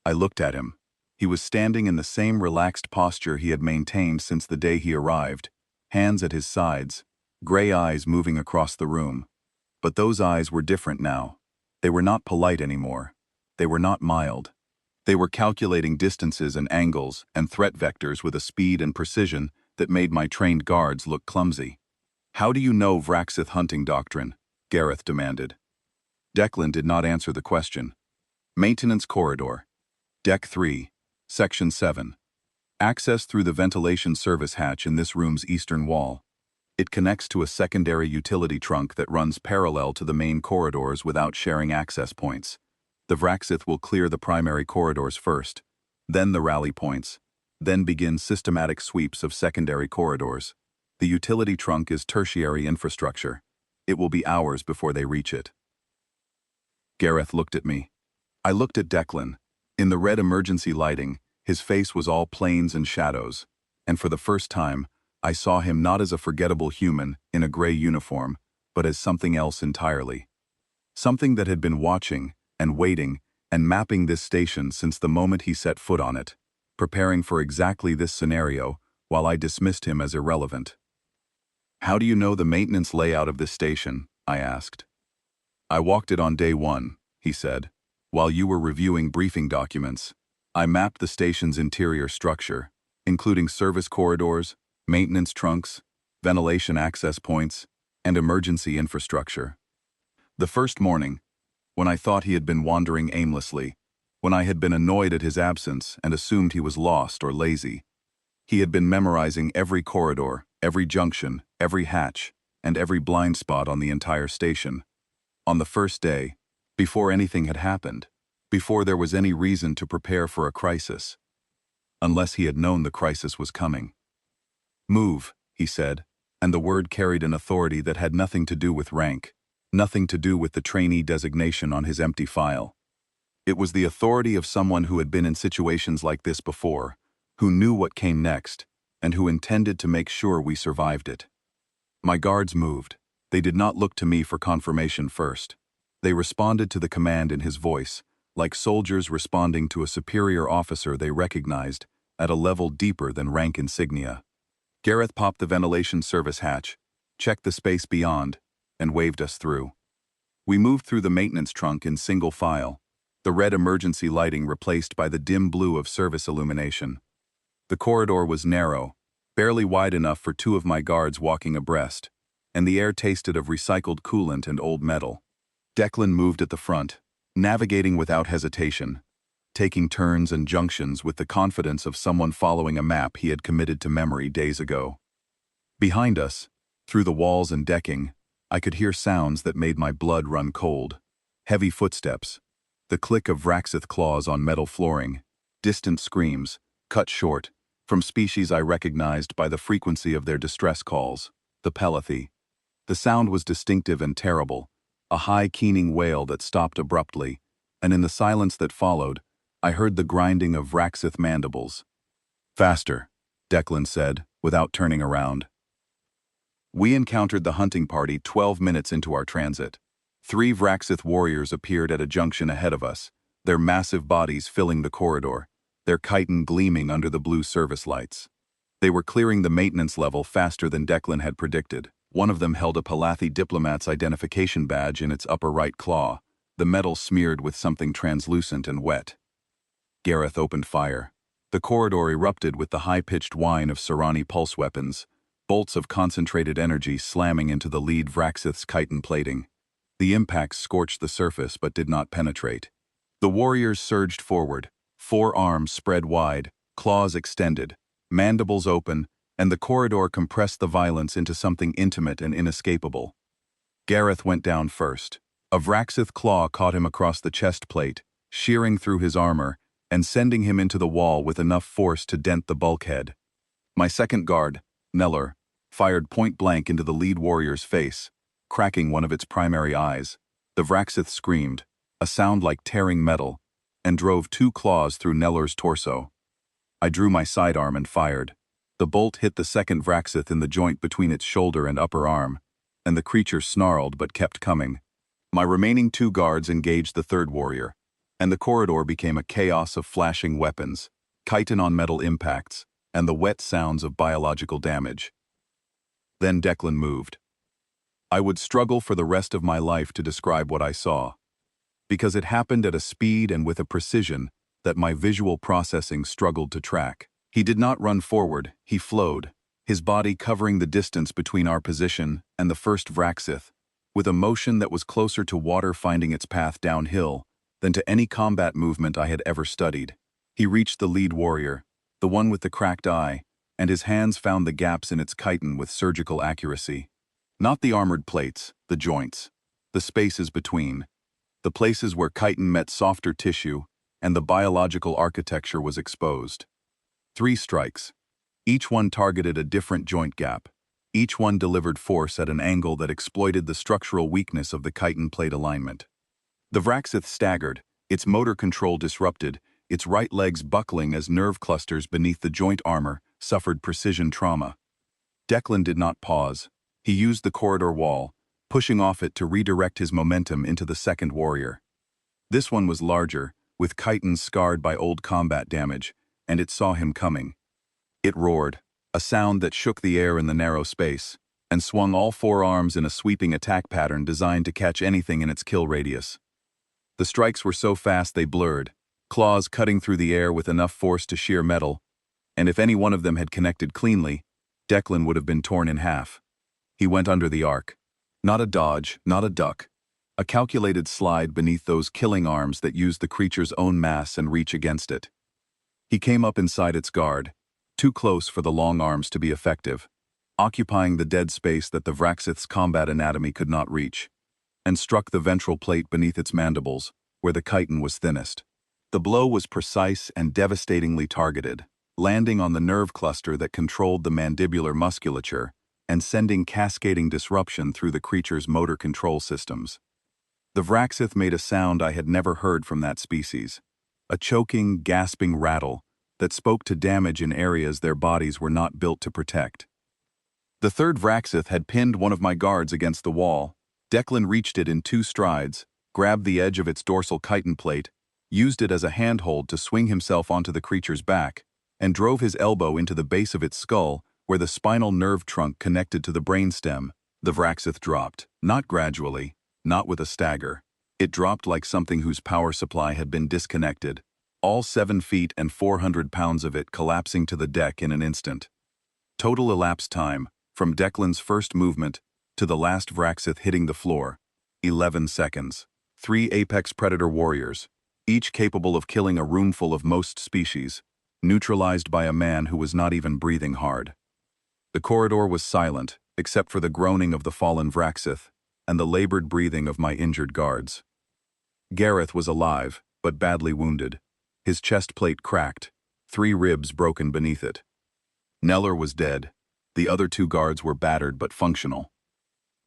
I looked at him. He was standing in the same relaxed posture he had maintained since the day he arrived, hands at his sides, gray eyes moving across the room. But those eyes were different now. They were not polite anymore. They were not mild. They were calculating distances and angles and threat vectors with a speed and precision that made my trained guards look clumsy. "How do you know Vraxith hunting doctrine?" Gareth demanded. Declan did not answer the question. "Maintenance corridor. Deck 3, Section 7. Access through the ventilation service hatch in this room's eastern wall. It connects to a secondary utility trunk that runs parallel to the main corridors without sharing access points. The Vraxith will clear the primary corridors first, then the rally points, then begin systematic sweeps of secondary corridors. The utility trunk is tertiary infrastructure. It will be hours before they reach it." Gareth looked at me. I looked at Declan. In the red emergency lighting, his face was all planes and shadows, and for the first time, I saw him not as a forgettable human in a gray uniform, but as something else entirely. Something that had been watching and waiting and mapping this station since the moment he set foot on it, preparing for exactly this scenario while I dismissed him as irrelevant. "How do you know the maintenance layout of this station?" I asked. "I walked it on day 1, he said. "While you were reviewing briefing documents, I mapped the station's interior structure, including service corridors, maintenance trunks, ventilation access points, and emergency infrastructure. The first morning, when I thought he had been wandering aimlessly, when I had been annoyed at his absence and assumed he was lost or lazy, he had been memorizing every corridor, every junction, every hatch, and every blind spot on the entire station. On the first day, before anything had happened, before there was any reason to prepare for a crisis, unless he had known the crisis was coming. "Move," he said. and the word carried an authority that had nothing to do with rank, nothing to do with the trainee designation on his empty file. It was the authority of someone who had been in situations like this before, who knew what came next, and who intended to make sure we survived it. My guards moved. They did not look to me for confirmation first. They responded to the command in his voice, like soldiers responding to a superior officer they recognized at a level deeper than rank insignia. Gareth popped the ventilation service hatch, checked the space beyond, and waved us through. We moved through the maintenance trunk in single file, the red emergency lighting replaced by the dim blue of service illumination. The corridor was narrow, barely wide enough for two of my guards walking abreast, and the air tasted of recycled coolant and old metal. Declan moved at the front, navigating without hesitation, taking turns and junctions with the confidence of someone following a map he had committed to memory days ago. Behind us, through the walls and decking, I could hear sounds that made my blood run cold. Heavy footsteps, the click of Vraxith claws on metal flooring, distant screams, cut short, from species I recognized by the frequency of their distress calls, the Pelothi. The sound was distinctive and terrible, a high keening wail that stopped abruptly, and in the silence that followed, I heard the grinding of Vraxith mandibles. "Faster," Declan said, without turning around. We encountered the hunting party 12 minutes into our transit. 3 Vraxith warriors appeared at a junction ahead of us, their massive bodies filling the corridor, their chitin gleaming under the blue service lights. They were clearing the maintenance level faster than Declan had predicted. One of them held a Palathi diplomat's identification badge in its upper right claw, the metal smeared with something translucent and wet. Gareth opened fire. The corridor erupted with the high-pitched whine of Serani pulse weapons, bolts of concentrated energy slamming into the lead Vraxith's chitin plating. The impacts scorched the surface but did not penetrate. The warriors surged forward, 4 arms spread wide, claws extended, mandibles open, and the corridor compressed the violence into something intimate and inescapable. Gareth went down first. A Vraxith claw caught him across the chest plate, shearing through his armor and sending him into the wall with enough force to dent the bulkhead. My second guard, Neller, fired point-blank into the lead warrior's face, cracking one of its primary eyes. The Vraxith screamed, a sound like tearing metal, and drove 2 claws through Neller's torso. I drew my sidearm and fired. The bolt hit the second Vraxith in the joint between its shoulder and upper arm, and the creature snarled but kept coming. My remaining 2 guards engaged the third warrior, and the corridor became a chaos of flashing weapons, chitin on metal impacts, and the wet sounds of biological damage. Then Declan moved. I would struggle for the rest of my life to describe what I saw, because it happened at a speed and with a precision that my visual processing struggled to track. He did not run forward, he flowed, his body covering the distance between our position and the first Vraxith, with a motion that was closer to water finding its path downhill than to any combat movement I had ever studied. He reached the lead warrior, the one with the cracked eye, and his hands found the gaps in its chitin with surgical accuracy. Not the armored plates, the joints, the spaces between, the places where chitin met softer tissue and the biological architecture was exposed. 3 strikes. Each one targeted a different joint gap. Each one delivered force at an angle that exploited the structural weakness of the chitin plate alignment. The Vraxith staggered, its motor control disrupted, its right legs buckling as nerve clusters beneath the joint armor suffered precision trauma. Declan did not pause. He used the corridor wall, pushing off it to redirect his momentum into the second warrior. This one was larger, with chitins scarred by old combat damage, and it saw him coming. It roared, a sound that shook the air in the narrow space, and swung all 4 arms in a sweeping attack pattern designed to catch anything in its kill radius. The strikes were so fast they blurred, claws cutting through the air with enough force to shear metal, and if any one of them had connected cleanly, Declan would have been torn in half. He went under the arc. Not a dodge, not a duck. A calculated slide beneath those killing arms that used the creature's own mass and reach against it. He came up inside its guard, too close for the long arms to be effective, occupying the dead space that the Vraxith's combat anatomy could not reach, and struck the ventral plate beneath its mandibles, where the chitin was thinnest. The blow was precise and devastatingly targeted, landing on the nerve cluster that controlled the mandibular musculature and sending cascading disruption through the creature's motor control systems. The Vraxith made a sound I had never heard from that species, a choking, gasping rattle that spoke to damage in areas their bodies were not built to protect. The third Vraxith had pinned one of my guards against the wall. Declan reached it in 2 strides, grabbed the edge of its dorsal chitin plate, used it as a handhold to swing himself onto the creature's back, and drove his elbow into the base of its skull where the spinal nerve trunk connected to the brainstem. The Vraxith dropped, not gradually, not with a stagger. It dropped like something whose power supply had been disconnected, all 7 feet and 400 pounds of it collapsing to the deck in an instant. Total elapsed time, from Declan's first movement to the last Vraxith hitting the floor, 11 seconds. 3 apex predator warriors, each capable of killing a roomful of most species, neutralized by a man who was not even breathing hard. The corridor was silent, except for the groaning of the fallen Vraxith and the labored breathing of my injured guards. Gareth was alive, but badly wounded. His chest plate cracked, 3 ribs broken beneath it. Neller was dead. The other 2 guards were battered but functional.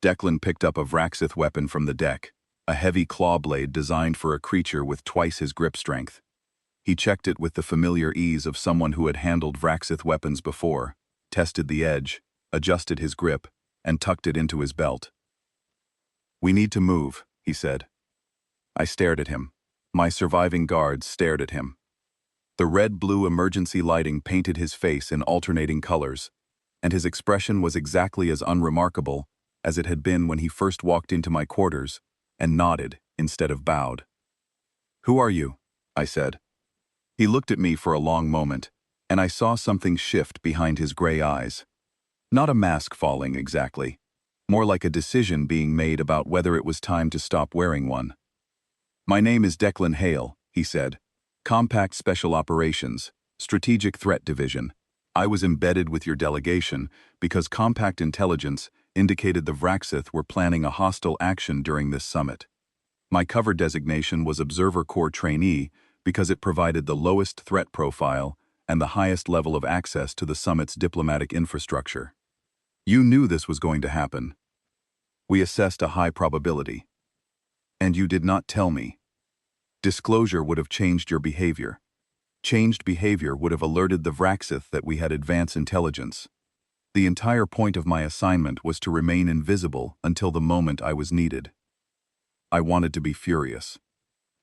Declan picked up a Vraxith weapon from the deck, a heavy claw blade designed for a creature with twice his grip strength. He checked it with the familiar ease of someone who had handled Vraxith weapons before, tested the edge, adjusted his grip, and tucked it into his belt. "We need to move," he said. I stared at him. My surviving guards stared at him. The red-blue emergency lighting painted his face in alternating colors, and his expression was exactly as unremarkable as it had been when he first walked into my quarters and nodded instead of bowed. "Who are you?" I said. He looked at me for a long moment, and I saw something shift behind his gray eyes. Not a mask falling exactly, more like a decision being made about whether it was time to stop wearing one. "My name is Declan Hale," he said. "Compact Special Operations, Strategic Threat Division. I was embedded with your delegation because compact intelligence indicated the Vraxith were planning a hostile action during this summit. My cover designation was Observer Corps Trainee because it provided the lowest threat profile and the highest level of access to the summit's diplomatic infrastructure. You knew this was going to happen. We assessed a high probability. And you did not tell me. Disclosure would have changed your behavior. Changed behavior would have alerted the Vraxith that we had advanced intelligence. The entire point of my assignment was to remain invisible until the moment I was needed. I wanted to be furious.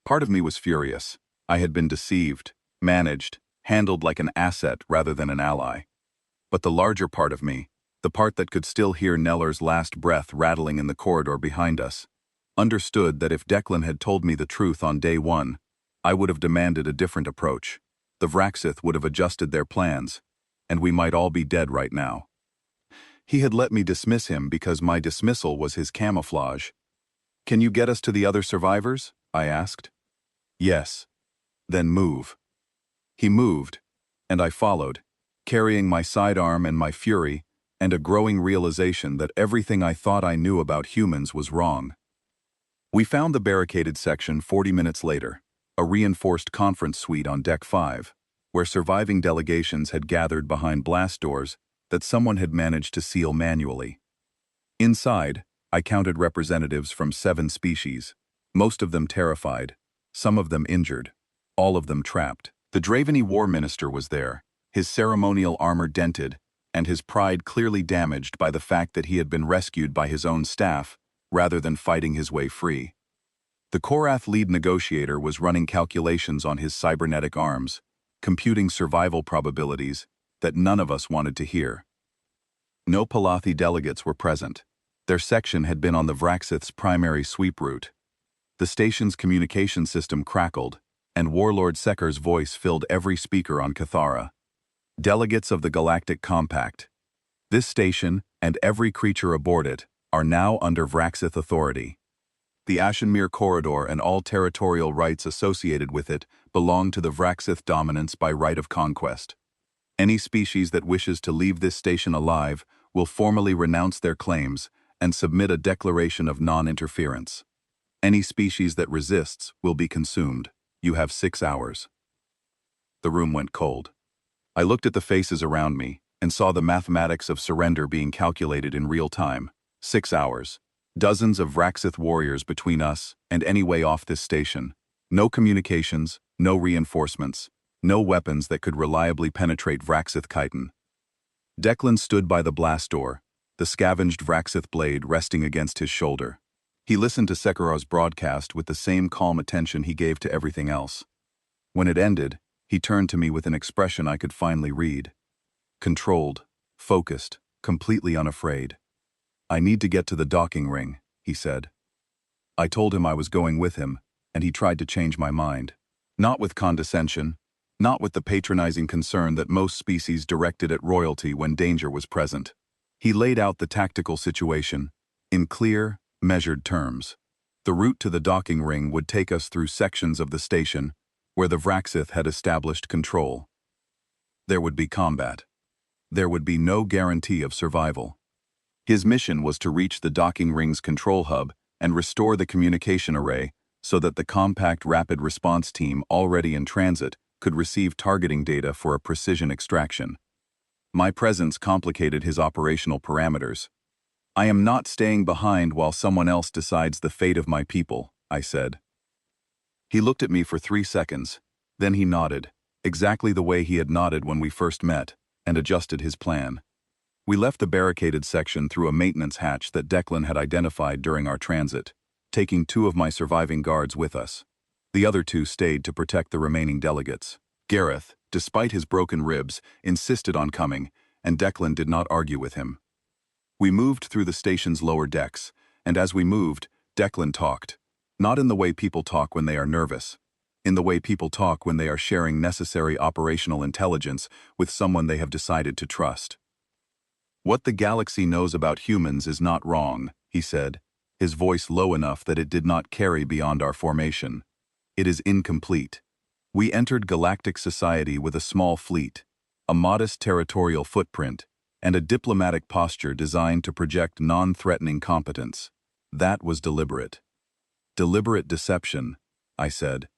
Part of me was furious. I had been deceived, managed, handled like an asset rather than an ally. But the larger part of me, the part that could still hear Neller's last breath rattling in the corridor behind us, understood that if Declan had told me the truth on day 1, I would have demanded a different approach. The Vraxith would have adjusted their plans, and we might all be dead right now. He had let me dismiss him because my dismissal was his camouflage. "Can you get us to the other survivors?" I asked. "Yes." "Then move." He moved, and I followed, carrying my sidearm and my fury, and a growing realization that everything I thought I knew about humans was wrong. We found the barricaded section 40 minutes later, a reinforced conference suite on Deck 5, where surviving delegations had gathered behind blast doors that someone had managed to seal manually. Inside, I counted representatives from 7 species, most of them terrified, some of them injured, all of them trapped. The Trainee War Minister was there, his ceremonial armor dented, and his pride clearly damaged by the fact that he had been rescued by his own staff rather than fighting his way free. The Korath lead negotiator was running calculations on his cybernetic arms, computing survival probabilities that none of us wanted to hear. No Palathi delegates were present. Their section had been on the Vraxith's primary sweep route. The station's communication system crackled, and Warlord Sekkar's voice filled every speaker on Cathara. "Delegates of the Galactic Compact. This station, and every creature aboard it, are now under Vraxith authority. The Ashenmere Corridor and all territorial rights associated with it belong to the Vraxith dominance by right of conquest. Any species that wishes to leave this station alive will formally renounce their claims and submit a declaration of non-interference. Any species that resists will be consumed. You have 6 hours." The room went cold. I looked at the faces around me, and saw the mathematics of surrender being calculated in real time. 6 hours. Dozens of Vraxith warriors between us and any way off this station. No communications, no reinforcements, no weapons that could reliably penetrate Vraxith chitin. Declan stood by the blast door, the scavenged Vraxith blade resting against his shoulder. He listened to Sekiro's broadcast with the same calm attention he gave to everything else. When it ended, he turned to me with an expression I could finally read. Controlled, focused, completely unafraid. "I need to get to the docking ring," he said. I told him I was going with him, and he tried to change my mind. Not with condescension, not with the patronizing concern that most species directed at royalty when danger was present. He laid out the tactical situation, in clear, measured terms. The route to the docking ring would take us through sections of the station where the Vraxith had established control. There would be combat. There would be no guarantee of survival. His mission was to reach the docking ring's control hub and restore the communication array so that the compact rapid response team already in transit could receive targeting data for a precision extraction. My presence complicated his operational parameters. "I am not staying behind while someone else decides the fate of my people," I said. He looked at me for 3 seconds, then he nodded, exactly the way he had nodded when we first met, and adjusted his plan. We left the barricaded section through a maintenance hatch that Declan had identified during our transit, taking 2 of my surviving guards with us. The other 2 stayed to protect the remaining delegates. Gareth, despite his broken ribs, insisted on coming, and Declan did not argue with him. We moved through the station's lower decks, and as we moved, Declan talked. Not in the way people talk when they are nervous. In the way people talk when they are sharing necessary operational intelligence with someone they have decided to trust. "What the galaxy knows about humans is not wrong," he said, his voice low enough that it did not carry beyond our formation. "It is incomplete. We entered galactic society with a small fleet, a modest territorial footprint, and a diplomatic posture designed to project non-threatening competence. That was deliberate." "Deliberate deception," I said.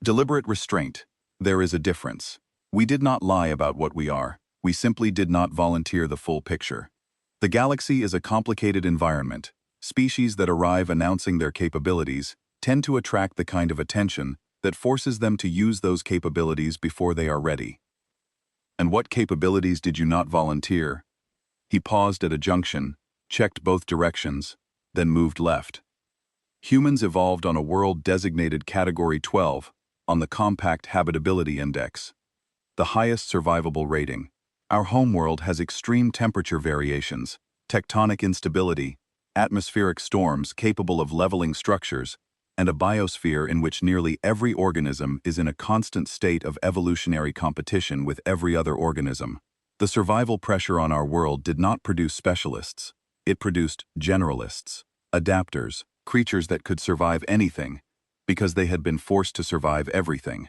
"Deliberate restraint. There is a difference. We did not lie about what we are. We simply did not volunteer the full picture. The galaxy is a complicated environment. Species that arrive announcing their capabilities tend to attract the kind of attention that forces them to use those capabilities before they are ready." "And what capabilities did you not volunteer?" He paused at a junction, checked both directions, then moved left. "Humans evolved on a world designated Category 12 on the Compact Habitability Index, the highest survivable rating. Our homeworld has extreme temperature variations, tectonic instability, atmospheric storms capable of leveling structures, and a biosphere in which nearly every organism is in a constant state of evolutionary competition with every other organism. The survival pressure on our world did not produce specialists. It produced generalists, adapters, creatures that could survive anything, because they had been forced to survive everything.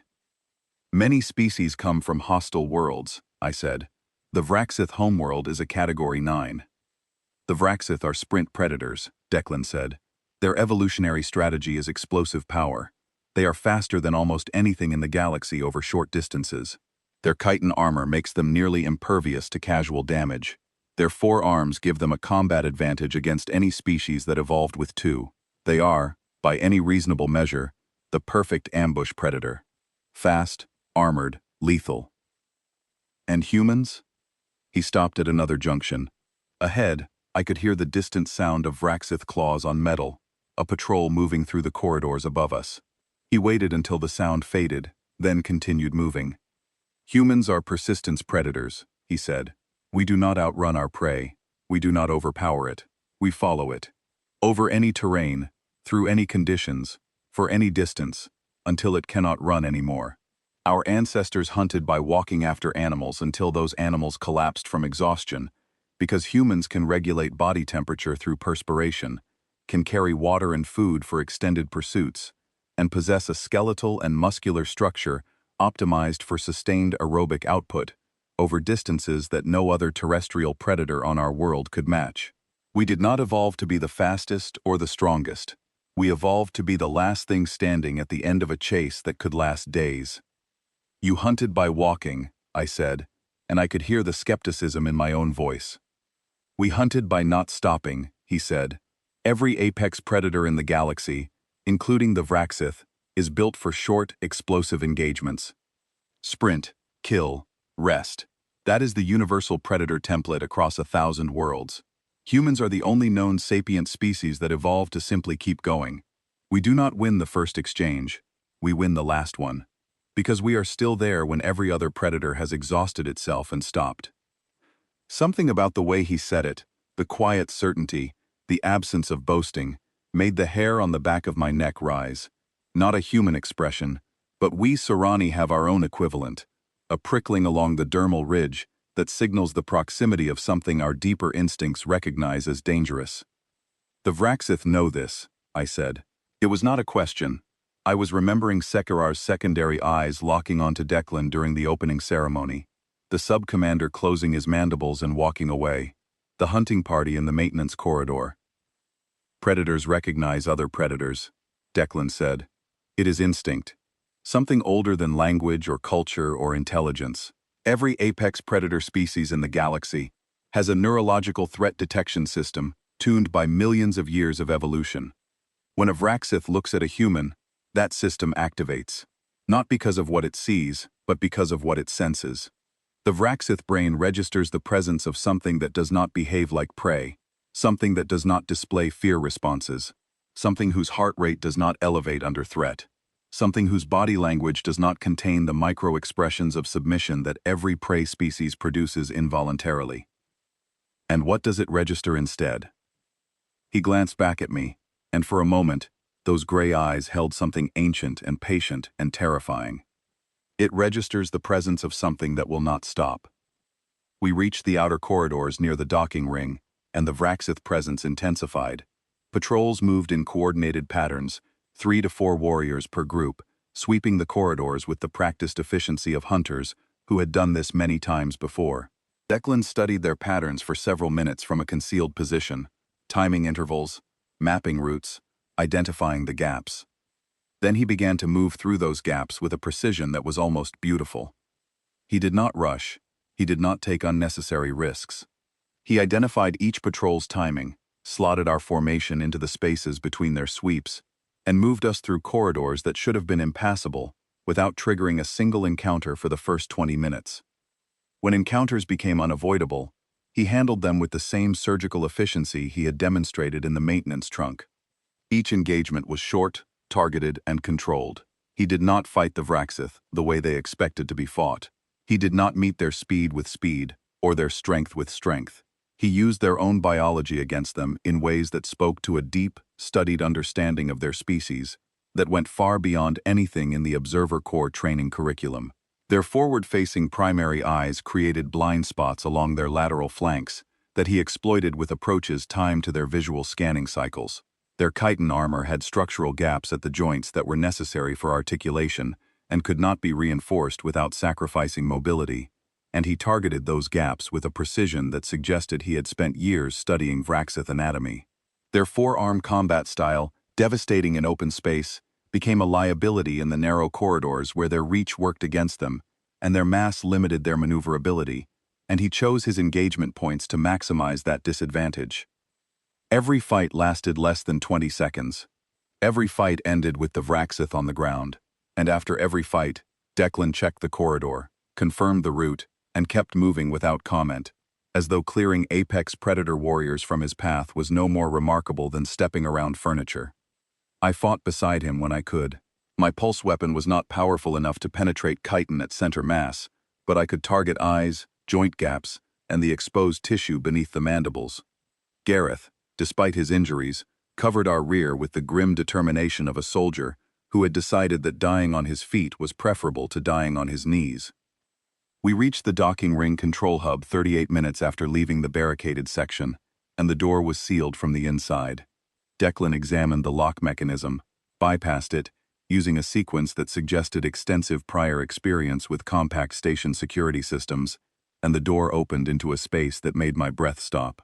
Many species come from hostile worlds," I said. "The Vraxith homeworld is a Category 9. "The Vraxith are sprint predators," Declan said. "Their evolutionary strategy is explosive power. They are faster than almost anything in the galaxy over short distances. Their chitin armor makes them nearly impervious to casual damage. Their 4 arms give them a combat advantage against any species that evolved with 2. They are, by any reasonable measure, the perfect ambush predator. Fast, armored, lethal." "And humans?" He stopped at another junction. Ahead, I could hear the distant sound of Vraxith claws on metal, a patrol moving through the corridors above us. He waited until the sound faded, then continued moving. "Humans are persistence predators," he said. "We do not outrun our prey. We do not overpower it. We follow it. Over any terrain, through any conditions, for any distance, until it cannot run anymore. Our ancestors hunted by walking after animals until those animals collapsed from exhaustion, because humans can regulate body temperature through perspiration, can carry water and food for extended pursuits, and possess a skeletal and muscular structure optimized for sustained aerobic output over distances that no other terrestrial predator on our world could match. We did not evolve to be the fastest or the strongest. We evolved to be the last thing standing at the end of a chase that could last days." "You hunted by walking," I said, and I could hear the skepticism in my own voice. "We hunted by not stopping," he said. "Every apex predator in the galaxy, including the Vraxith, is built for short, explosive engagements. Sprint, kill, rest. That is the universal predator template across 1,000 worlds. Humans are the only known sapient species that evolved to simply keep going. We do not win the first exchange, we win the last one. Because we are still there when every other predator has exhausted itself and stopped." Something about the way he said it, the quiet certainty, the absence of boasting, made the hair on the back of my neck rise. Not a human expression, but we Sorani have our own equivalent, a prickling along the dermal ridge that signals the proximity of something our deeper instincts recognize as dangerous. "The Vraxith know this," I said. It was not a question. I was remembering Sekarar's secondary eyes locking onto Declan during the opening ceremony, the sub-commander closing his mandibles and walking away, the hunting party in the maintenance corridor. "Predators recognize other predators," Declan said. "It is instinct. Something older than language or culture or intelligence. Every apex predator species in the galaxy has a neurological threat detection system tuned by millions of years of evolution. When a Vraxith looks at a human, that system activates. Not because of what it sees, but because of what it senses. The Vraxith brain registers the presence of something that does not behave like prey, something that does not display fear responses, something whose heart rate does not elevate under threat, something whose body language does not contain the micro-expressions of submission that every prey species produces involuntarily. And what does it register instead?" He glanced back at me, and for a moment, those gray eyes held something ancient and patient and terrifying. "It registers the presence of something that will not stop." We reached the outer corridors near the docking ring, and the Vraxith presence intensified. Patrols moved in coordinated patterns, 3 to 4 warriors per group, sweeping the corridors with the practiced efficiency of hunters who had done this many times before. Declan studied their patterns for several minutes from a concealed position, timing intervals, mapping routes, identifying the gaps. Then he began to move through those gaps with a precision that was almost beautiful. He did not rush, he did not take unnecessary risks. He identified each patrol's timing, slotted our formation into the spaces between their sweeps, and moved us through corridors that should have been impassable without triggering a single encounter for the first 20 minutes. When encounters became unavoidable, he handled them with the same surgical efficiency he had demonstrated in the maintenance trunk. Each engagement was short, targeted, and controlled. He did not fight the Vraxith the way they expected to be fought. He did not meet their speed with speed, or their strength with strength. He used their own biology against them in ways that spoke to a deep, studied understanding of their species that went far beyond anything in the Observer Corps training curriculum. Their forward-facing primary eyes created blind spots along their lateral flanks that he exploited with approaches timed to their visual scanning cycles. Their chitin armor had structural gaps at the joints that were necessary for articulation and could not be reinforced without sacrificing mobility, and he targeted those gaps with a precision that suggested he had spent years studying Vraxith anatomy. Their forearm combat style, devastating in open space, became a liability in the narrow corridors where their reach worked against them, and their mass limited their maneuverability, and he chose his engagement points to maximize that disadvantage. Every fight lasted less than 20 seconds. Every fight ended with the Vraxith on the ground, and after every fight, Declan checked the corridor, confirmed the route, and kept moving without comment, as though clearing apex predator warriors from his path was no more remarkable than stepping around furniture. I fought beside him when I could. My pulse weapon was not powerful enough to penetrate chitin at center mass, but I could target eyes, joint gaps, and the exposed tissue beneath the mandibles. Gareth, despite his injuries, covered our rear with the grim determination of a soldier who had decided that dying on his feet was preferable to dying on his knees. We reached the docking ring control hub 38 minutes after leaving the barricaded section, and the door was sealed from the inside. Declan examined the lock mechanism, bypassed it, using a sequence that suggested extensive prior experience with compact station security systems, and the door opened into a space that made my breath stop.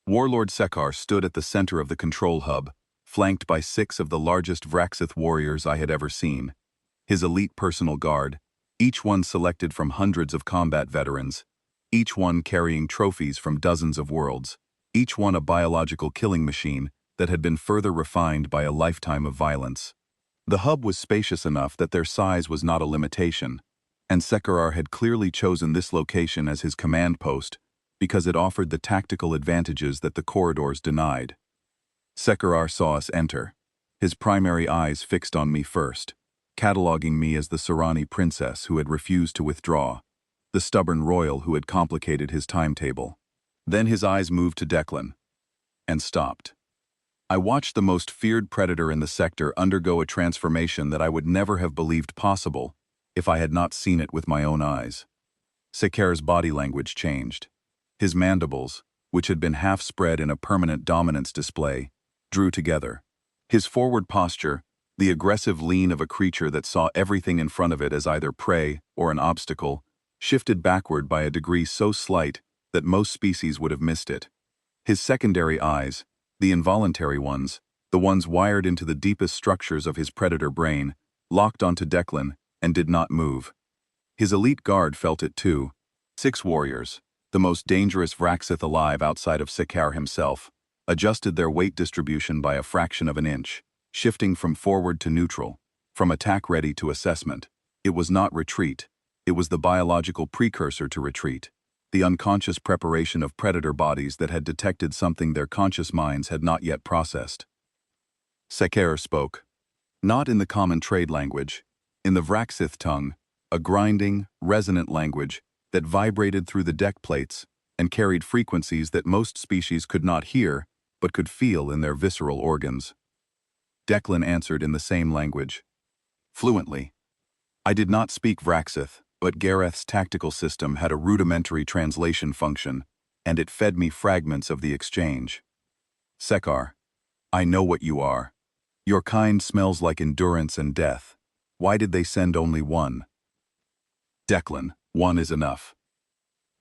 Warlord Sekar stood at the center of the control hub, flanked by 6 of the largest Vraxith warriors I had ever seen. His elite personal guard, each one selected from hundreds of combat veterans, each one carrying trophies from dozens of worlds, each one a biological killing machine that had been further refined by a lifetime of violence. The hub was spacious enough that their size was not a limitation, and Sekarar had clearly chosen this location as his command post because it offered the tactical advantages that the corridors denied. Sekarar saw us enter, his primary eyes fixed on me first, cataloging me as the Sarani princess who had refused to withdraw, the stubborn royal who had complicated his timetable. Then his eyes moved to Declan, and stopped. I watched the most feared predator in the sector undergo a transformation that I would never have believed possible if I had not seen it with my own eyes. Sekar's body language changed. His mandibles, which had been half spread in a permanent dominance display, drew together. His forward posture, the aggressive lean of a creature that saw everything in front of it as either prey or an obstacle, shifted backward by a degree so slight that most species would have missed it. His secondary eyes, the involuntary ones, the ones wired into the deepest structures of his predator brain, locked onto Declan and did not move. His elite guard felt it too. 6 warriors, the most dangerous Vraxith alive outside of Sekar himself, adjusted their weight distribution by a fraction of an inch, shifting from forward to neutral, from attack ready to assessment. It was not retreat. It was the biological precursor to retreat, the unconscious preparation of predator bodies that had detected something their conscious minds had not yet processed. Sekar spoke, not in the common trade language, in the Vraxith tongue, a grinding, resonant language that vibrated through the deck plates and carried frequencies that most species could not hear but could feel in their visceral organs. Declan answered in the same language, fluently. I did not speak Vraxith, but Gareth's tactical system had a rudimentary translation function, and it fed me fragments of the exchange. Sekar, I know what you are. Your kind smells like endurance and death. Why did they send only one? Declan, one is enough.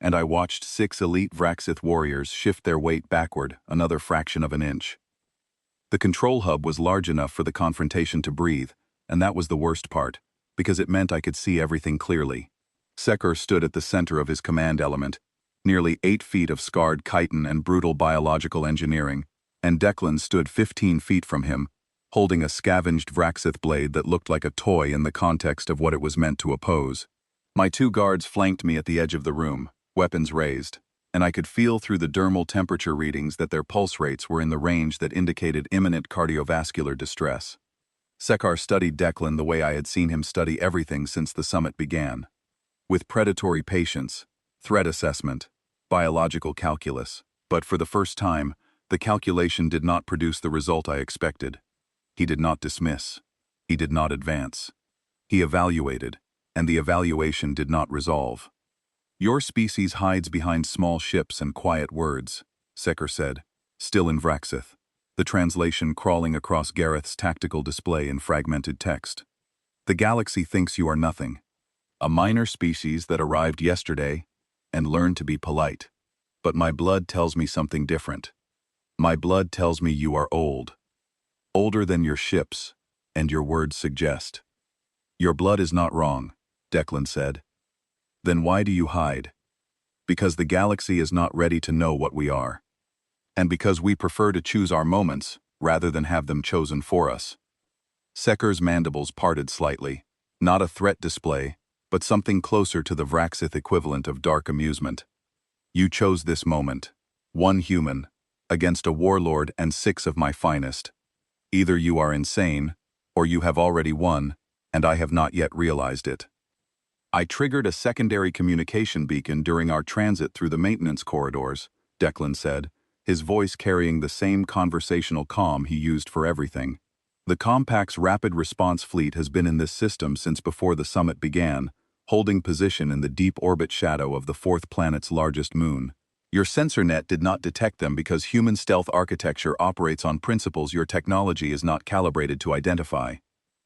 And I watched 6 elite Vraxith warriors shift their weight backward another fraction of an inch. The control hub was large enough for the confrontation to breathe, and that was the worst part, because it meant I could see everything clearly. Sekar stood at the center of his command element, nearly 8 feet of scarred chitin and brutal biological engineering, and Declan stood 15 feet from him, holding a scavenged Vraxith blade that looked like a toy in the context of what it was meant to oppose. My 2 guards flanked me at the edge of the room, weapons raised, and I could feel through the dermal temperature readings that their pulse rates were in the range that indicated imminent cardiovascular distress. Sekar studied Declan the way I had seen him study everything since the summit began. With predatory patience, threat assessment, biological calculus, but for the first time, the calculation did not produce the result I expected. He did not dismiss. He did not advance. He evaluated, and the evaluation did not resolve. Your species hides behind small ships and quiet words, Sekar said, still in Vraxith, the translation crawling across Gareth's tactical display in fragmented text. The galaxy thinks you are nothing. A minor species that arrived yesterday and learned to be polite. But my blood tells me something different. My blood tells me you are old. Older than your ships, and your words suggest. Your blood is not wrong, Declan said. Then why do you hide? Because the galaxy is not ready to know what we are. And because we prefer to choose our moments rather than have them chosen for us. Sekar's mandibles parted slightly, not a threat display, but something closer to the Vraxith equivalent of dark amusement. You chose this moment, 1 human, against a warlord and 6 of my finest. Either you are insane, or you have already won, and I have not yet realized it. I triggered a secondary communication beacon during our transit through the maintenance corridors, Declan said, his voice carrying the same conversational calm he used for everything. The Compact's rapid response fleet has been in this system since before the summit began, holding position in the deep orbit shadow of the 4th planet's largest moon. Your sensor net did not detect them because human stealth architecture operates on principles your technology is not calibrated to identify.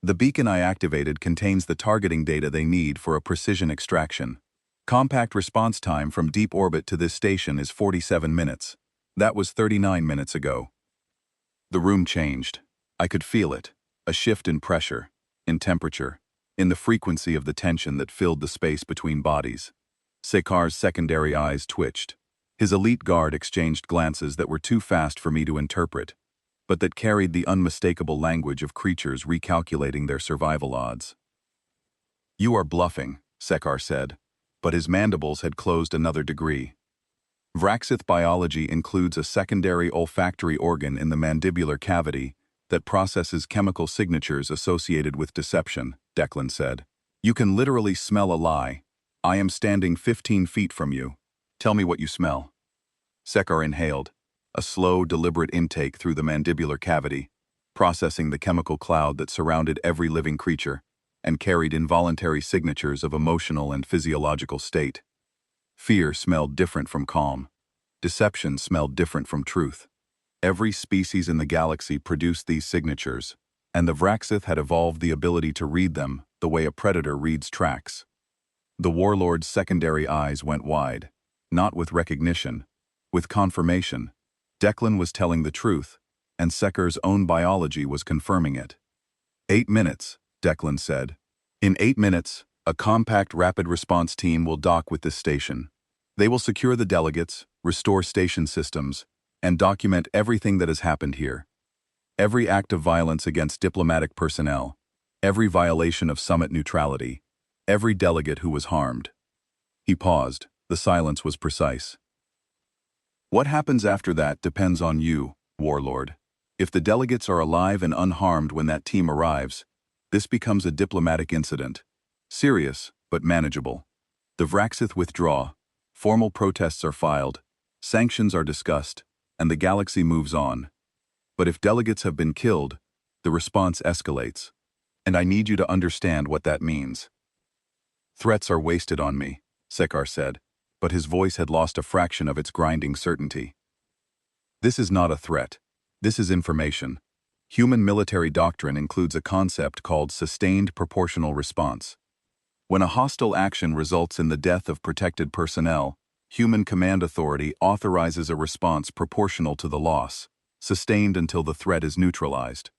The beacon I activated contains the targeting data they need for a precision extraction. Compact response time from deep orbit to this station is 47 minutes. That was 39 minutes ago. The room changed. I could feel it. A shift in pressure, in temperature, in the frequency of the tension that filled the space between bodies. Sekar's secondary eyes twitched. His elite guard exchanged glances that were too fast for me to interpret, but that carried the unmistakable language of creatures recalculating their survival odds. "You are bluffing," Sekar said, but his mandibles had closed another degree. Vraxith biology includes a secondary olfactory organ in the mandibular cavity that processes chemical signatures associated with deception, Declan said. "You can literally smell a lie. I am standing 15 feet from you. Tell me what you smell." Sekar inhaled, a slow, deliberate intake through the mandibular cavity, processing the chemical cloud that surrounded every living creature and carried involuntary signatures of emotional and physiological state. Fear smelled different from calm. Deception smelled different from truth. Every species in the galaxy produced these signatures, and the Vraxith had evolved the ability to read them the way a predator reads tracks. The warlord's secondary eyes went wide, not with recognition, with confirmation. Declan was telling the truth, and Sekar's own biology was confirming it. 8 minutes, Declan said. "In 8 minutes, a compact rapid response team will dock with this station. They will secure the delegates, restore station systems, and document everything that has happened here. Every act of violence against diplomatic personnel, every violation of summit neutrality, every delegate who was harmed." He paused. The silence was precise. "What happens after that depends on you, Warlord. If the delegates are alive and unharmed when that team arrives, this becomes a diplomatic incident. Serious, but manageable. The Vraxith withdraw, formal protests are filed, sanctions are discussed, and the galaxy moves on. But if delegates have been killed, the response escalates. And I need you to understand what that means." "Threats are wasted on me," Sekar said, but his voice had lost a fraction of its grinding certainty. "This is not a threat. This is information. Human military doctrine includes a concept called sustained proportional response. When a hostile action results in the death of protected personnel, human command authority authorizes a response proportional to the loss, sustained until the threat is neutralized.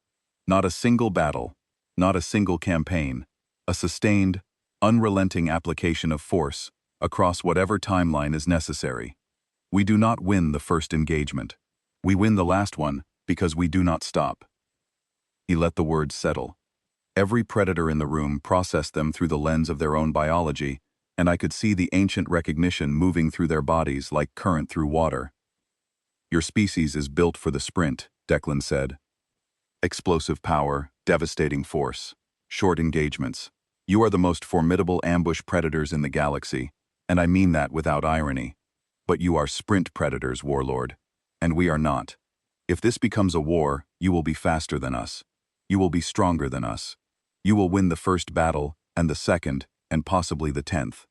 Not a single battle, not a single campaign, a sustained, unrelenting application of force across whatever timeline is necessary. We do not win the first engagement. We win the last one because we do not stop." He let the words settle. Every predator in the room processed them through the lens of their own biology, and I could see the ancient recognition moving through their bodies like current through water. "Your species is built for the sprint," Declan said. "Explosive power, devastating force, short engagements. You are the most formidable ambush predators in the galaxy, and I mean that without irony. But you are sprint predators, Warlord, and we are not. If this becomes a war, you will be faster than us. You will be stronger than us. You will win the first battle, and the second, and possibly the 10th.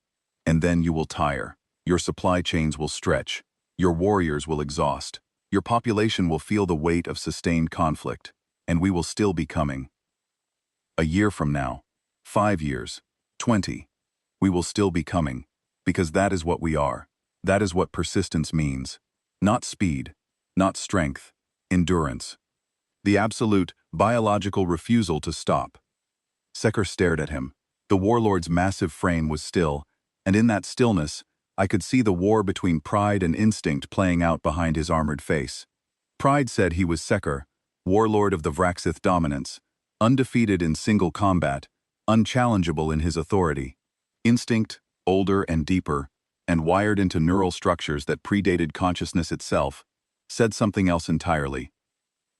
And then you will tire. Your supply chains will stretch. Your warriors will exhaust. Your population will feel the weight of sustained conflict, and we will still be coming. A year from now, 5 years, 20, we will still be coming, because that is what we are. That is what persistence means. Not speed, not strength, endurance. The absolute, biological refusal to stop." Sekar stared at him. The warlord's massive frame was still, and in that stillness, I could see the war between pride and instinct playing out behind his armored face. Pride said he was Sekar, warlord of the Vraxith dominance, undefeated in single combat, unchallengeable in his authority. Instinct, older and deeper, and wired into neural structures that predated consciousness itself, said something else entirely.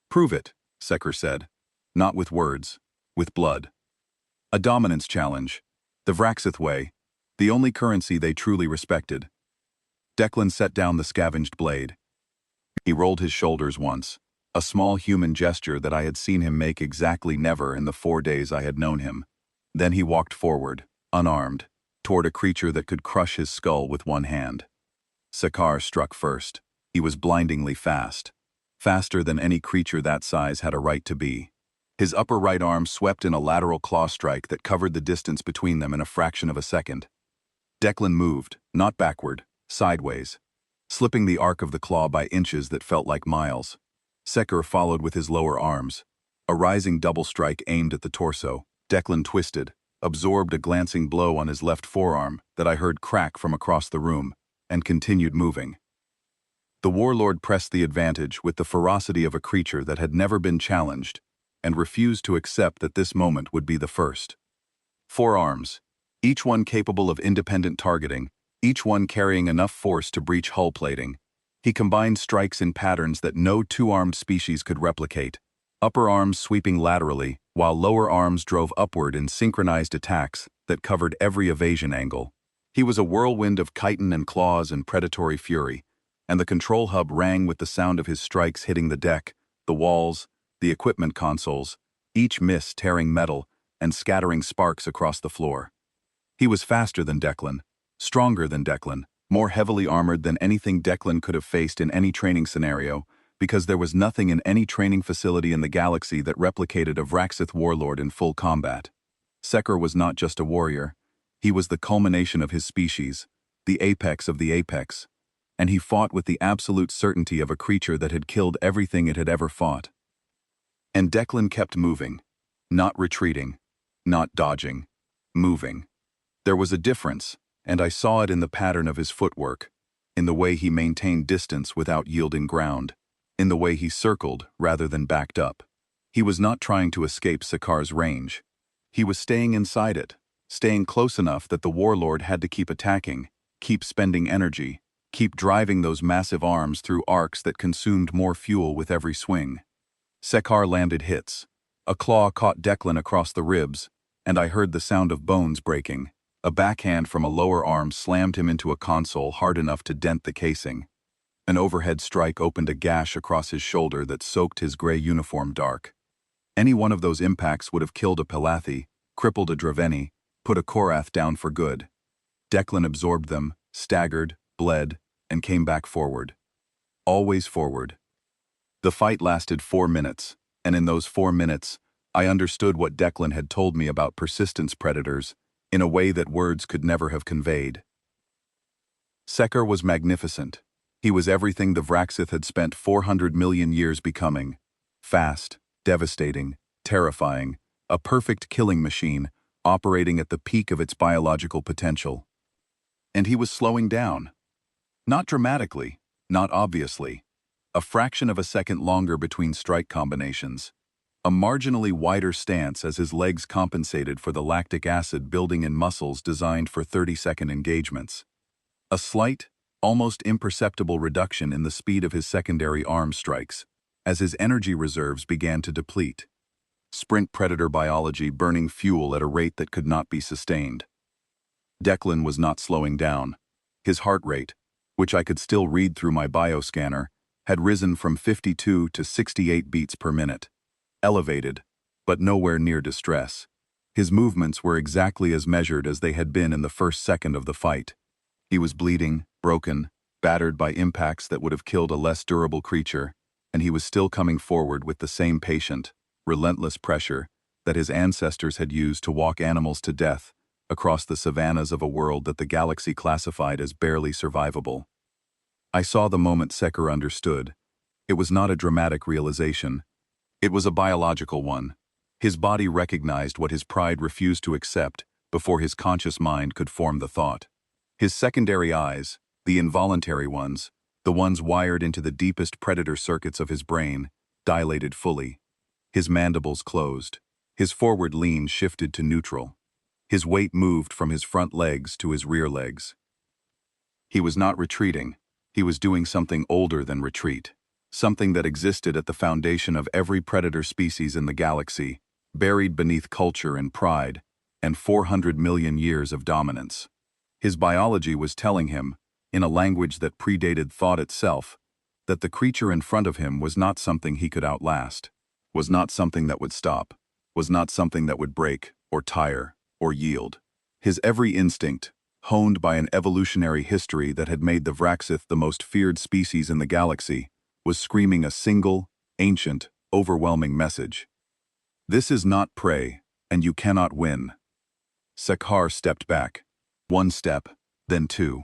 "Prove it," Sekar said. "Not with words, with blood." A dominance challenge. The Vraxith way, the only currency they truly respected. Declan set down the scavenged blade. He rolled his shoulders once, a small human gesture that I had seen him make exactly never in the 4 days I had known him. Then he walked forward, unarmed, toward a creature that could crush his skull with one hand. Sekar struck first. He was blindingly fast. Faster than any creature that size had a right to be. His upper right arm swept in a lateral claw strike that covered the distance between them in a fraction of a second. Declan moved, not backward, sideways, slipping the arc of the claw by inches that felt like miles. Sekar followed with his lower arms. A rising double strike aimed at the torso. Declan twisted, absorbed a glancing blow on his left forearm that I heard crack from across the room, and continued moving. The warlord pressed the advantage with the ferocity of a creature that had never been challenged, and refused to accept that this moment would be the first. 4 arms, each one capable of independent targeting, each one carrying enough force to breach hull plating. He combined strikes in patterns that no two-armed species could replicate, upper arms sweeping laterally, while lower arms drove upward in synchronized attacks that covered every evasion angle. He was a whirlwind of chitin and claws and predatory fury, and the control hub rang with the sound of his strikes hitting the deck, the walls, the equipment consoles, each miss tearing metal and scattering sparks across the floor. He was faster than Declan, stronger than Declan, more heavily armored than anything Declan could have faced in any training scenario, because there was nothing in any training facility in the galaxy that replicated a Vraxith warlord in full combat. Sekar was not just a warrior. He was the culmination of his species, the apex of the apex, and he fought with the absolute certainty of a creature that had killed everything it had ever fought. And Declan kept moving, not retreating, not dodging, moving. There was a difference, and I saw it in the pattern of his footwork, in the way he maintained distance without yielding ground, in the way he circled rather than backed up. He was not trying to escape Sekar's range. He was staying inside it, staying close enough that the warlord had to keep attacking, keep spending energy, keep driving those massive arms through arcs that consumed more fuel with every swing. Sekar landed hits. A claw caught Declan across the ribs, and I heard the sound of bones breaking. A backhand from a lower arm slammed him into a console hard enough to dent the casing. An overhead strike opened a gash across his shoulder that soaked his gray uniform dark. Any one of those impacts would have killed a Pelathi, crippled a Draveni, put a Korath down for good. Declan absorbed them, staggered, bled, and came back forward. Always forward. The fight lasted 4 minutes, and in those 4 minutes, I understood what Declan had told me about persistence predators in a way that words could never have conveyed. Sekar was magnificent. He was everything the Vraxith had spent 400 million years becoming. Fast, devastating, terrifying, a perfect killing machine, operating at the peak of its biological potential. And he was slowing down. Not dramatically, not obviously. A fraction of a second longer between strike combinations. A marginally wider stance as his legs compensated for the lactic acid building in muscles designed for 30-second engagements. A slight, almost imperceptible reduction in the speed of his secondary arm strikes, as his energy reserves began to deplete. Sprint predator biology burning fuel at a rate that could not be sustained. Declan was not slowing down. His heart rate, which I could still read through my bioscanner, had risen from 52 to 68 beats per minute. Elevated, but nowhere near distress. His movements were exactly as measured as they had been in the first second of the fight. He was bleeding, broken, battered by impacts that would have killed a less durable creature, and he was still coming forward with the same patient, relentless pressure that his ancestors had used to walk animals to death across the savannas of a world that the galaxy classified as barely survivable. I saw the moment Sekar understood. It was not a dramatic realization. It was a biological one. His body recognized what his pride refused to accept before his conscious mind could form the thought. His secondary eyes, the involuntary ones, the ones wired into the deepest predator circuits of his brain, dilated fully. His mandibles closed. His forward lean shifted to neutral. His weight moved from his front legs to his rear legs. He was not retreating. He was doing something older than retreat. Something that existed at the foundation of every predator species in the galaxy, buried beneath culture and pride, and 400 million years of dominance. His biology was telling him, in a language that predated thought itself, that the creature in front of him was not something he could outlast, was not something that would stop, was not something that would break, or tire, or yield. His every instinct, honed by an evolutionary history that had made the Vraxith the most feared species in the galaxy, was screaming a single, ancient, overwhelming message. This is not prey, and you cannot win. Sekar stepped back. 1 step, then 2.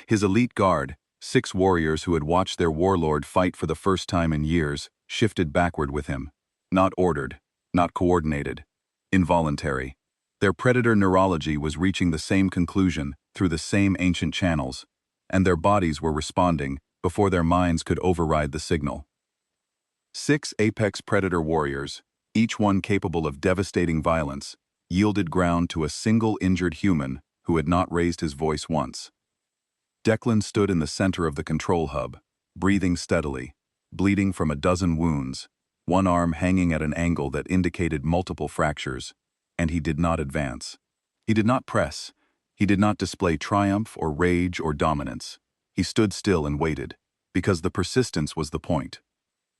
His elite guard, 6 warriors who had watched their warlord fight for the first time in years, shifted backward with him. Not ordered, not coordinated. Involuntary. Their predator neurology was reaching the same conclusion through the same ancient channels, and their bodies were responding before their minds could override the signal. 6 apex predator warriors, each one capable of devastating violence, yielded ground to a single injured human who had not raised his voice once. Declan stood in the center of the control hub, breathing steadily, bleeding from a dozen wounds, one arm hanging at an angle that indicated multiple fractures, and he did not advance. He did not press. He did not display triumph or rage or dominance. He stood still and waited, because the persistence was the point.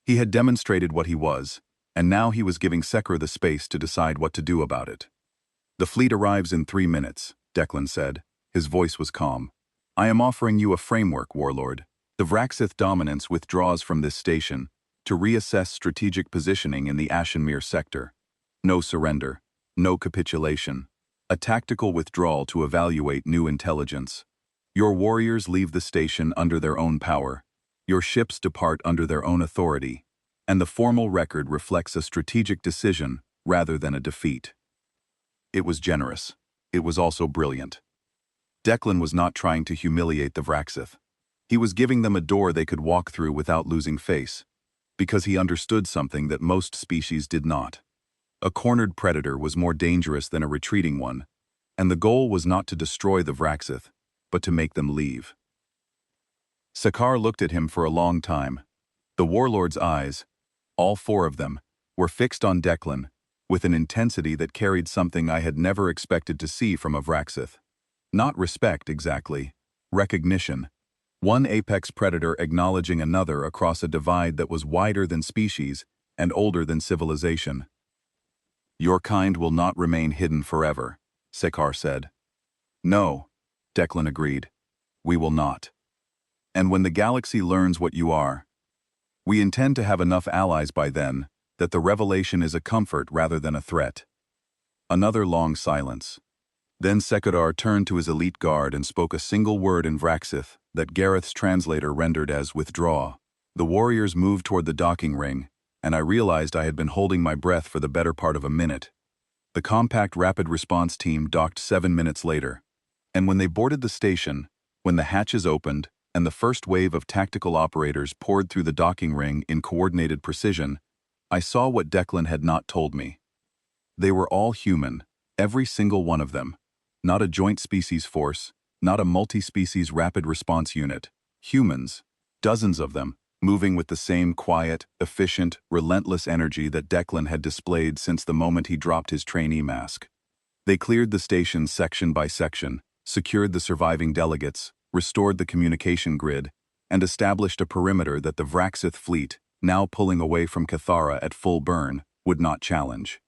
He had demonstrated what he was, and now he was giving Sekar the space to decide what to do about it. "The fleet arrives in 3 minutes, Declan said. His voice was calm. "I am offering you a framework, Warlord. The Vraxith dominance withdraws from this station to reassess strategic positioning in the Ashenmere sector. No surrender, no capitulation. A tactical withdrawal to evaluate new intelligence. Your warriors leave the station under their own power. Your ships depart under their own authority, and the formal record reflects a strategic decision rather than a defeat." It was generous. It was also brilliant. Declan was not trying to humiliate the Vraxith. He was giving them a door they could walk through without losing face, because he understood something that most species did not. A cornered predator was more dangerous than a retreating one, and the goal was not to destroy the Vraxith, but to make them leave. Sekar looked at him for a long time. The warlord's eyes, all 4 of them, were fixed on Declan, with an intensity that carried something I had never expected to see from a Vraxith. Not respect, exactly. Recognition. One apex predator acknowledging another across a divide that was wider than species and older than civilization. "Your kind will not remain hidden forever," Sekar said. "No," Declan agreed. "We will not. And when the galaxy learns what you are, we intend to have enough allies by then that the revelation is a comfort rather than a threat." Another long silence. Then Sekar turned to his elite guard and spoke a single word in Vraxith that Gareth's translator rendered as "withdraw." The warriors moved toward the docking ring, and I realized I had been holding my breath for the better part of a minute. The compact rapid response team docked 7 minutes later, and when they boarded the station, when the hatches opened and the first wave of tactical operators poured through the docking ring in coordinated precision, I saw what Declan had not told me. They were all human, every single one of them. Not a joint species force, not a multi-species rapid response unit. Humans, dozens of them, moving with the same quiet, efficient, relentless energy that Declan had displayed since the moment he dropped his trainee mask. They cleared the station section by section, secured the surviving delegates, restored the communication grid, and established a perimeter that the Vraxith fleet, now pulling away from Cathara at full burn, would not challenge.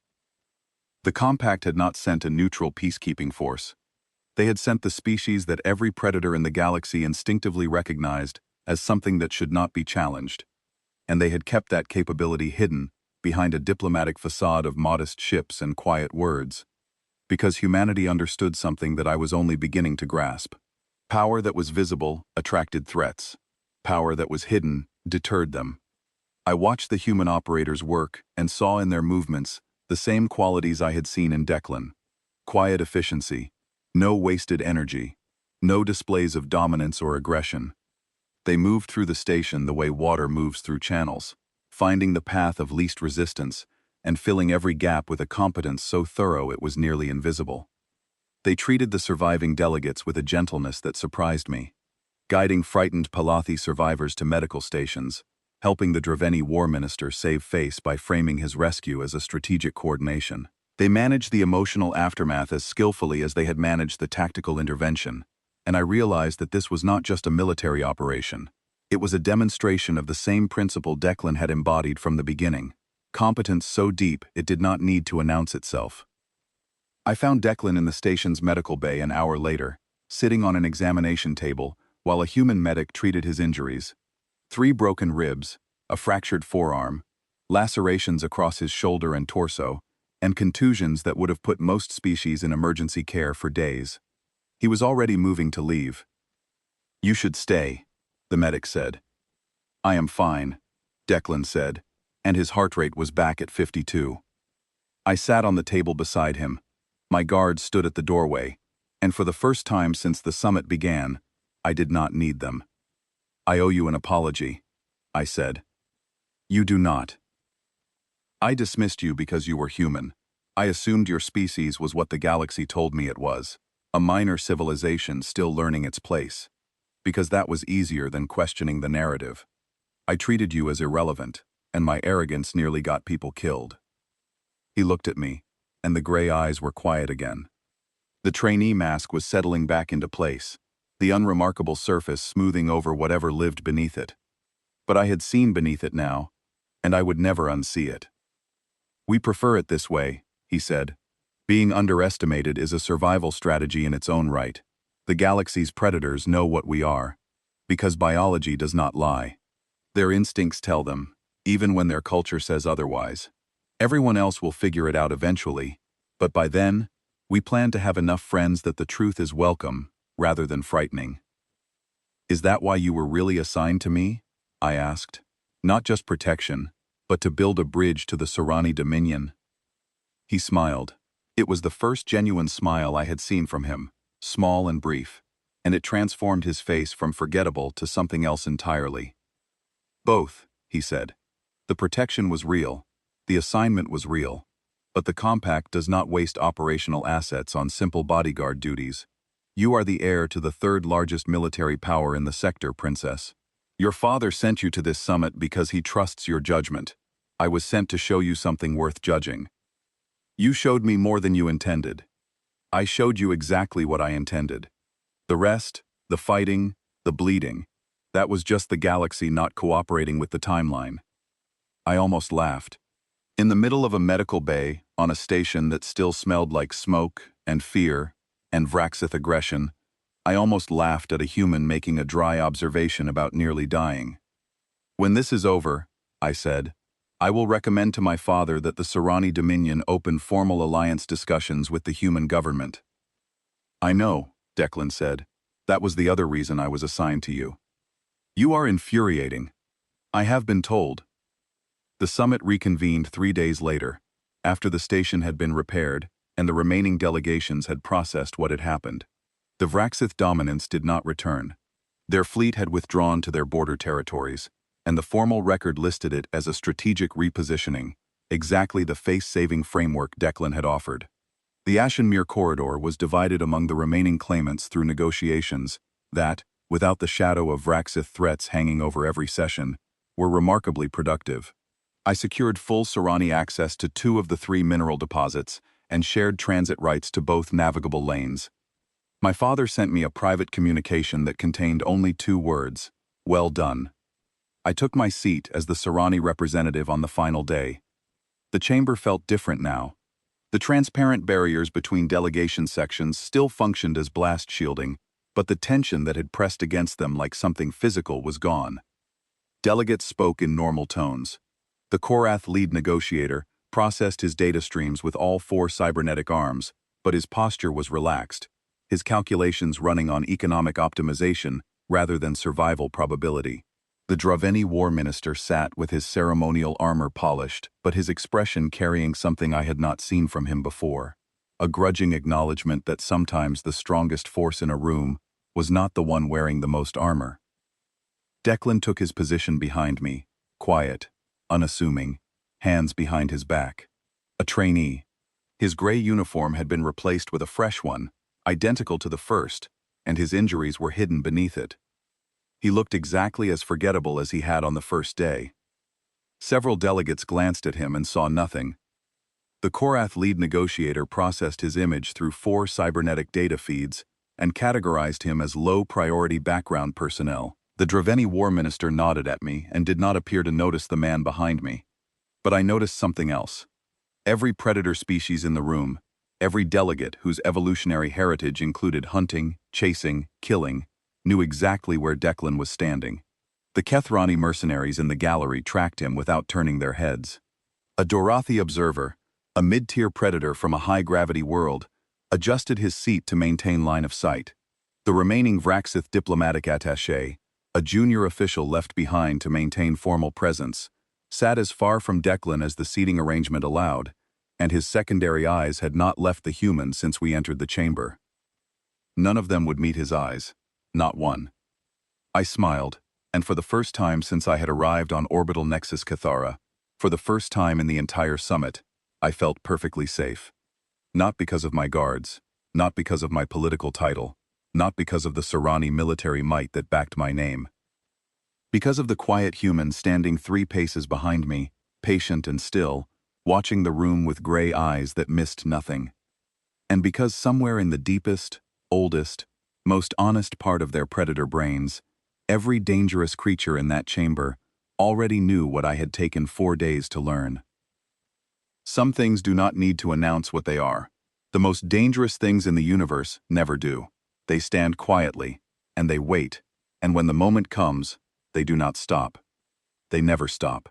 The Compact had not sent a neutral peacekeeping force. They had sent the species that every predator in the galaxy instinctively recognized as something that should not be challenged, and they had kept that capability hidden behind a diplomatic facade of modest ships and quiet words, because humanity understood something that I was only beginning to grasp. Power that was visible attracted threats. Power that was hidden deterred them. I watched the human operators work and saw in their movements the same qualities I had seen in Declan. Quiet efficiency, no wasted energy, no displays of dominance or aggression. They moved through the station the way water moves through channels, finding the path of least resistance and filling every gap with a competence so thorough it was nearly invisible. They treated the surviving delegates with a gentleness that surprised me, guiding frightened Palathi survivors to medical stations, helping the Draveni war minister save face by framing his rescue as a strategic coordination. They managed the emotional aftermath as skillfully as they had managed the tactical intervention, and I realized that this was not just a military operation. It was a demonstration of the same principle Declan had embodied from the beginning, competence so deep it did not need to announce itself. I found Declan in the station's medical bay an hour later, sitting on an examination table while a human medic treated his injuries. 3 broken ribs, a fractured forearm, lacerations across his shoulder and torso, and contusions that would have put most species in emergency care for days. He was already moving to leave. "You should stay," the medic said. "I am fine," Declan said, and his heart rate was back at 52. I sat on the table beside him, My guards stood at the doorway, and for the first time since the summit began, I did not need them. "I owe you an apology," I said. "You do not. I dismissed you because you were human. I assumed your species was what the galaxy told me it was, a minor civilization still learning its place, because that was easier than questioning the narrative. I treated you as irrelevant, and my arrogance nearly got people killed." He looked at me, and the gray eyes were quiet again. The trainee mask was settling back into place, the unremarkable surface smoothing over whatever lived beneath it. But I had seen beneath it now, and I would never unsee it. "We prefer it this way," he said. "Being underestimated is a survival strategy in its own right. The galaxy's predators know what we are, because biology does not lie. Their instincts tell them, even when their culture says otherwise. Everyone else will figure it out eventually, but by then, we plan to have enough friends that the truth is welcome, rather than frightening." "Is that why you were really assigned to me?" I asked. "Not just protection, but to build a bridge to the Sorani Dominion?" He smiled. It was the first genuine smile I had seen from him, small and brief, and it transformed his face from forgettable to something else entirely. "Both," he said. "The protection was real, the assignment was real, but the compact does not waste operational assets on simple bodyguard duties. You are the heir to the third largest military power in the sector, Princess. Your father sent you to this summit because he trusts your judgment. I was sent to show you something worth judging. You showed me more than you intended. I showed you exactly what I intended. The rest, the fighting, the bleeding, that was just the galaxy not cooperating with the timeline." I almost laughed. In the middle of a medical bay, on a station that still smelled like smoke and fear and Vraxith aggression, I almost laughed at a human making a dry observation about nearly dying. "When this is over," I said, "I will recommend to my father that the Sorani Dominion open formal alliance discussions with the human government." "I know," Declan said. "That was the other reason I was assigned to you." "You are infuriating. I have been told." The summit reconvened 3 days later, after the station had been repaired and the remaining delegations had processed what had happened. The Vraxith dominants did not return. Their fleet had withdrawn to their border territories, and the formal record listed it as a strategic repositioning, exactly the face-saving framework Declan had offered. The Ashenmere corridor was divided among the remaining claimants through negotiations that, without the shadow of Vraxith threats hanging over every session, were remarkably productive. I secured full Sorani access to 2 of the 3 mineral deposits and shared transit rights to both navigable lanes. My father sent me a private communication that contained only 2 words: "Well done." I took my seat as the Sorani representative on the final day. The chamber felt different now. The transparent barriers between delegation sections still functioned as blast shielding, but the tension that had pressed against them like something physical was gone. Delegates spoke in normal tones. The Korath lead negotiator processed his data streams with all 4 cybernetic arms, but his posture was relaxed, his calculations running on economic optimization rather than survival probability. The Trainee war minister sat with his ceremonial armor polished, but his expression carrying something I had not seen from him before, a grudging acknowledgement that sometimes the strongest force in a room was not the one wearing the most armor. Declan took his position behind me, quiet, unassuming, hands behind his back. A trainee. His gray uniform had been replaced with a fresh one, identical to the first, and his injuries were hidden beneath it. He looked exactly as forgettable as he had on the first day. Several delegates glanced at him and saw nothing. The Korath lead negotiator processed his image through 4 cybernetic data feeds and categorized him as low-priority background personnel. The Trainee war minister nodded at me and did not appear to notice the man behind me. But I noticed something else. Every predator species in the room, every delegate whose evolutionary heritage included hunting, chasing, killing, knew exactly where Declan was standing. The Kethrani mercenaries in the gallery tracked him without turning their heads. A Dorathi observer, a mid-tier predator from a high-gravity world, adjusted his seat to maintain line of sight. The remaining Vraxith diplomatic attaché, a junior official left behind to maintain formal presence, sat as far from Declan as the seating arrangement allowed, and his secondary eyes had not left the human since we entered the chamber. None of them would meet his eyes, not one. I smiled, and for the first time since I had arrived on orbital Nexus Cathara, for the first time in the entire summit, I felt perfectly safe. Not because of my guards, not because of my political title, not because of the Serani military might that backed my name. Because of the quiet human standing 3 paces behind me, patient and still, watching the room with gray eyes that missed nothing. And because somewhere in the deepest, oldest, most honest part of their predator brains, every dangerous creature in that chamber already knew what I had taken 4 days to learn. Some things do not need to announce what they are. The most dangerous things in the universe never do. They stand quietly, and they wait, and when the moment comes, they do not stop. They never stop.